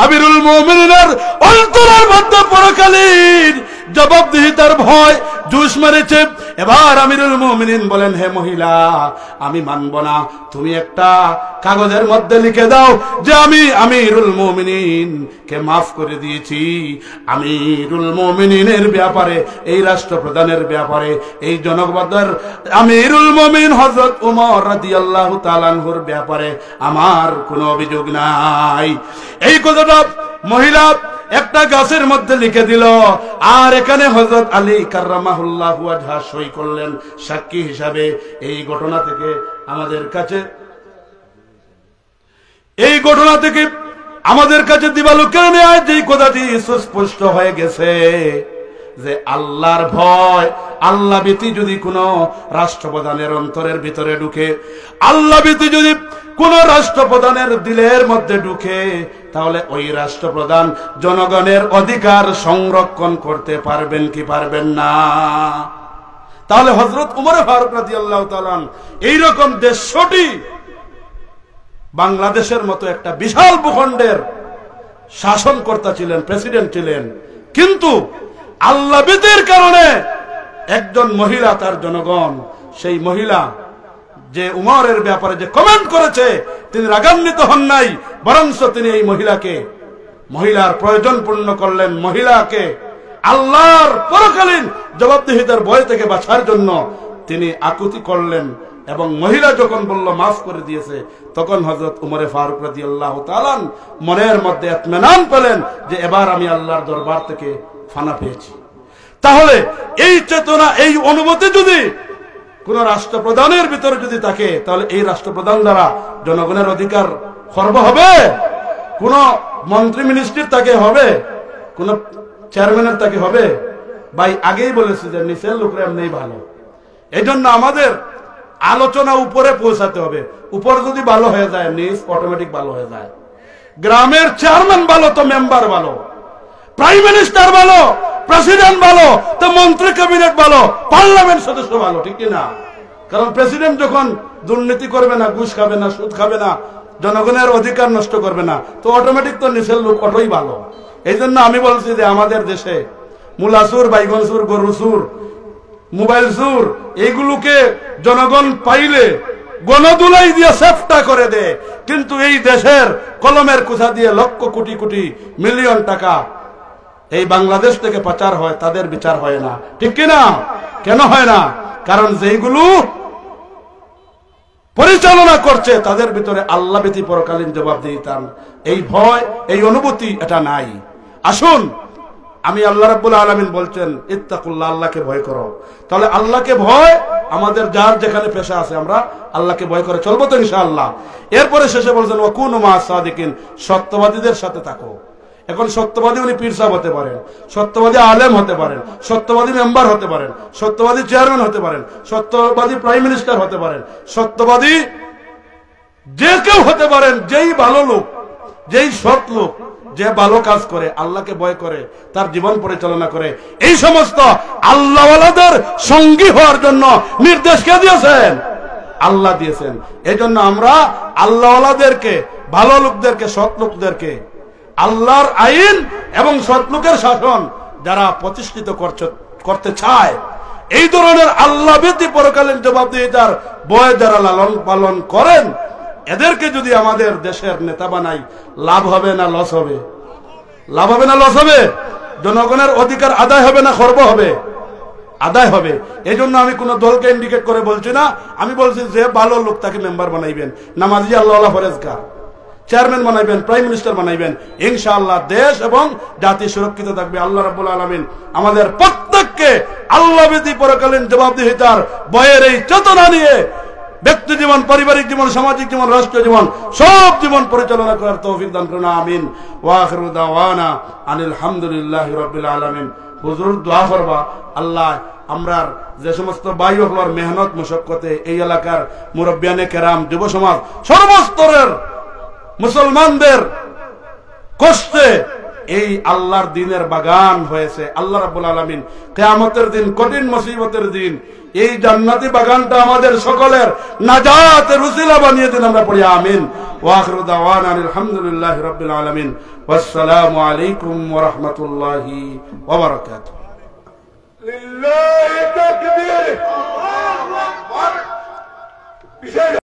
আমিরুল মুমিনিনের অন্তরের মধ্যে পরকালীন জবাবদিহিতার ভয় জোশ মেরেছে। এবার আমিরুল মুমিনিন বলেন, হে মহিলা, আমি মানব না, তুমি একটা কাগজের মধ্যে লিখে দাও যে আমি আমিরুল মুমিনিন কে মাফ করে দিয়েছি। আমিরুল মুমিনিনের ব্যাপারে, এই রাষ্ট্রপ্রধানের ব্যাপারে, এই জনপদের আমিরুল মুমিনিন হযরত উমর রাদিয়াল্লাহু তাআলা আনহুর ব্যাপারে আমার কোনো অভিযোগ নাই। এই কথাটা মহিলা একটা গাছের মধ্যে লিখে দিল আর এখানে হযরত আলী কাররামাহুল্লাহু ওয়াজহা সই করলেন সাক্ষী হিসাবে। এই ঘটনা থেকে আমাদের কাছে দিবালোকের ন্যায় যে কথাটি সুস্পষ্ট হয়ে গেছে যে আল্লাহর ভয়, আল্লাহ ভীতি যদি কোনো রাষ্ট্রপ্রধানের অন্তরের ভিতরে ঢুকে, আল্লাহ ভীতি যদি কোন রাষ্ট্রপ্রধানের দিলের মধ্যে ঢুকে, তাহলে ওই রাষ্ট্রপ্রধান জনগণের অধিকার সংরক্ষণ করতে পারবেন কি পারবেন না? তাহলে হযরত উমর ফারুক রাদিয়াল্লাহু তাআলা এইরকম 150টি বাংলাদেশের মতো একটা বিশাল ভূখণ্ডের শাসনকর্তা ছিলেন, প্রেসিডেন্ট ছিলেন, কিন্তু আল্লাহ ভীতির কারণে একজন মহিলা, তার জনগণ, সেই মহিলা যে উমরের ব্যাপারে যে কমেন্ট করেছে, তিনি রাগান্বিত হন নাই, বরঞ্চ তিনি এই মহিলার প্রয়োজন পূর্ণ করলেন, মহিলাকে আল্লাহর পরকালীন জবাবদিহিতার ভয় থেকে বাঁচার জন্য তিনি আকুতি করলেন। এবং মহিলা যখন বলল মাফ করে দিয়েছে, তখন হযরত উমরে ফারুক রাদিয়াল্লাহু তাআলা মনের মধ্যে ইতমিনান পেলেন যে এবার আমি আল্লাহর দরবার থেকে ফানা পেয়েছি। তাহলে এই চেতনা, এই অনুভূতি যদি কোন রাষ্ট্রপ্রধানের ভিতরে যদি থাকে, তাহলে এই রাষ্ট্রপ্রধান দ্বারা জনগণের অধিকার খর্ব হবে? কোন মন্ত্রী মিনিস্ট্রির তাকে হবে? কোন চেয়ারম্যানের তাকে হবে? ভাই আগেই বলেছি যে নিচের লোকরা এমনি ভালো। এই জন্য আমাদের আলোচনা উপরে পৌঁছাতে হবে। উপর যদি ভালো হয়ে যায়, নিচ অটোমেটিক ভালো হয়ে যায়। গ্রামের চেয়ারম্যান ভালো তো মেম্বার ভালো, প্রাইম মিনিস্টার ভালো, প্রেসিডেন্ট ভালো তো মন্ত্রী ক্যাবিনেট ভালো, পার্লামেন্ট সদস্য ভালো, ঠিক কিনা? কারণ প্রেসিডেন্ট যখন দুর্নীতি করবে না, ঘুষ খাবে না, সুদ খাবে না, জনগণের অধিকার নষ্ট করবে না, তো অটোমেটিক তো নিচের লোক অটোই ভালো। এই জন্য আমি বলছি যে আমাদের দেশে মূলা সুর, বাইগন সুর, গরু সুর, মোবাইল সুর, এইগুলোকে জনগণ পাইলে গণদুলাই দিয়ে সেফটা করে দেয়, কিন্তু এই দেশের কলমের কুচা দিয়ে লক্ষ কোটি কোটি মিলিয়ন টাকা এই বাংলাদেশ থেকে পাচার হয়, তাদের বিচার হয় না, ঠিক কিনা? কেন হয় না? কারণ যেইগুলো পরিচালনা করছে তাদের ভিতরে আল্লাহ ভীতি, পরকালীন জবাবদিহিতা, এই ভয়, এই অনুভূতি এটা নাই। আসুন, আমি আল্লাহ রাব্বুল আলামিন বলছেন ইত্তাকুল্লাহ, আল্লাহকে ভয় করো। তাহলে আল্লাহকে ভয়, আমাদের যার যেখানে পেশা আছে আমরা আল্লাহকে ভয় করে চলবো তো ইনশাআল্লাহ। এরপরে শেষে বলছেন ওয়াকুনু মা'আস সাদিকিন, সত্যবাদীদের সাথে থাকো। এখন সত্যবাদী উনি পীর সাহেব হতে পারেন, সত্যবাদী আলেম হতে পারেন, সত্যবাদী মেম্বার হতে পারেন, সত্যবাদী চেয়ারম্যান হতে পারেন, সত্যবাদী প্রাইম মিনিস্টার হতে পারেন, সত্যবাদী যে কেউ হতে পারেন। যেই ভালো লোক, যেই সৎ লোক, যে ভালো কাজ করে, আল্লাহকে ভয় করে, তার জীবন পরিচালনা করে, এই সমস্ত আল্লাহওয়ালাদের সঙ্গী হওয়ার জন্য নির্দেশ কে দিয়েছেন? আল্লাহ দিয়েছেন। এই জন্য আমরা আল্লাহওয়ালাদেরকে, ভালো লোকদেরকে, সৎ লোকদেরকে, আল্লাহর আইন এবং সৎ লোকের শাসন যারা প্রতিষ্ঠিত করতে চায়, এই ধরনের আল্লাহ ভীতি, পরকালীন জবাবদিহিতার ভয় যারা লালন পালন করেন, এদেরকে যদি আমাদের দেশের নেতা বানাই, লাভ হবে না লস হবে? লাভ হবে না লস হবে? জনগণের অধিকার আদায় হবে না খর্ব হবে? আদায় হবে। এই জন্য আমি কোন দলকে ইন্ডিকেট করে বলছি না, আমি বলছি যে ভালো লোক তাকে মেম্বার বানাইবেন, নামাজি আল্লাহ ফরেজগার, চেয়ারম্যান বানাইবেন, প্রাইম মিনিস্টার বানাইবেন, ইনশাআল্লাহ দেশ এবং জাতি সুরক্ষিত থাকবে। আল্লাহ রাব্বুল আলামিন আমাদের প্রত্যেককে আল্লাহ ভীতি, পরকালীন জবাবদিহিতার ভয়ের এই চেতনা নিয়ে ব্যক্তি জীবন, পারিবারিক জীবন, সামাজিক জীবন, রাষ্ট্রীয় জীবন, সব জীবন পরিচালনা করার তৌফিক দান করুন। আমিন। ওয়া আখিরু দাওয়ানা আনিল হামদুলিল্লাহি রাব্বিল আলামিন। হুজুর দোয়া করবা, আল্লাহ আমরার যে সমস্ত ভাই হওয়ার মেহনত মশক্কতে এই এলাকার মুরব্বিয়ানে কেরাম, যুব সমাজ, সর্বস্তরের মুসলমানদের কষ্টে এই আল্লাহর দ্বীনের বাগান হয়েছে। আল্লাহ রাব্বুল আলামিন কিয়ামতের দিন, কঠিন মুসিবতের দিন, এই জান্নাতি বাগানটা আমাদের সকলের নাজাতের উসিলা বানিয়ে দিন। আমরা পড়ি আমিন। ওয়া আখিরু দাওয়ানা আলহামদুলিল্লাহি রাব্বিল আলামিন। ওয়াসসালামু আলাইকুম ওয়া রাহমাতুল্লাহি ওয়া বারাকাতুহু। লিল্লাহি তাকবীর। আল্লাহু আকবার।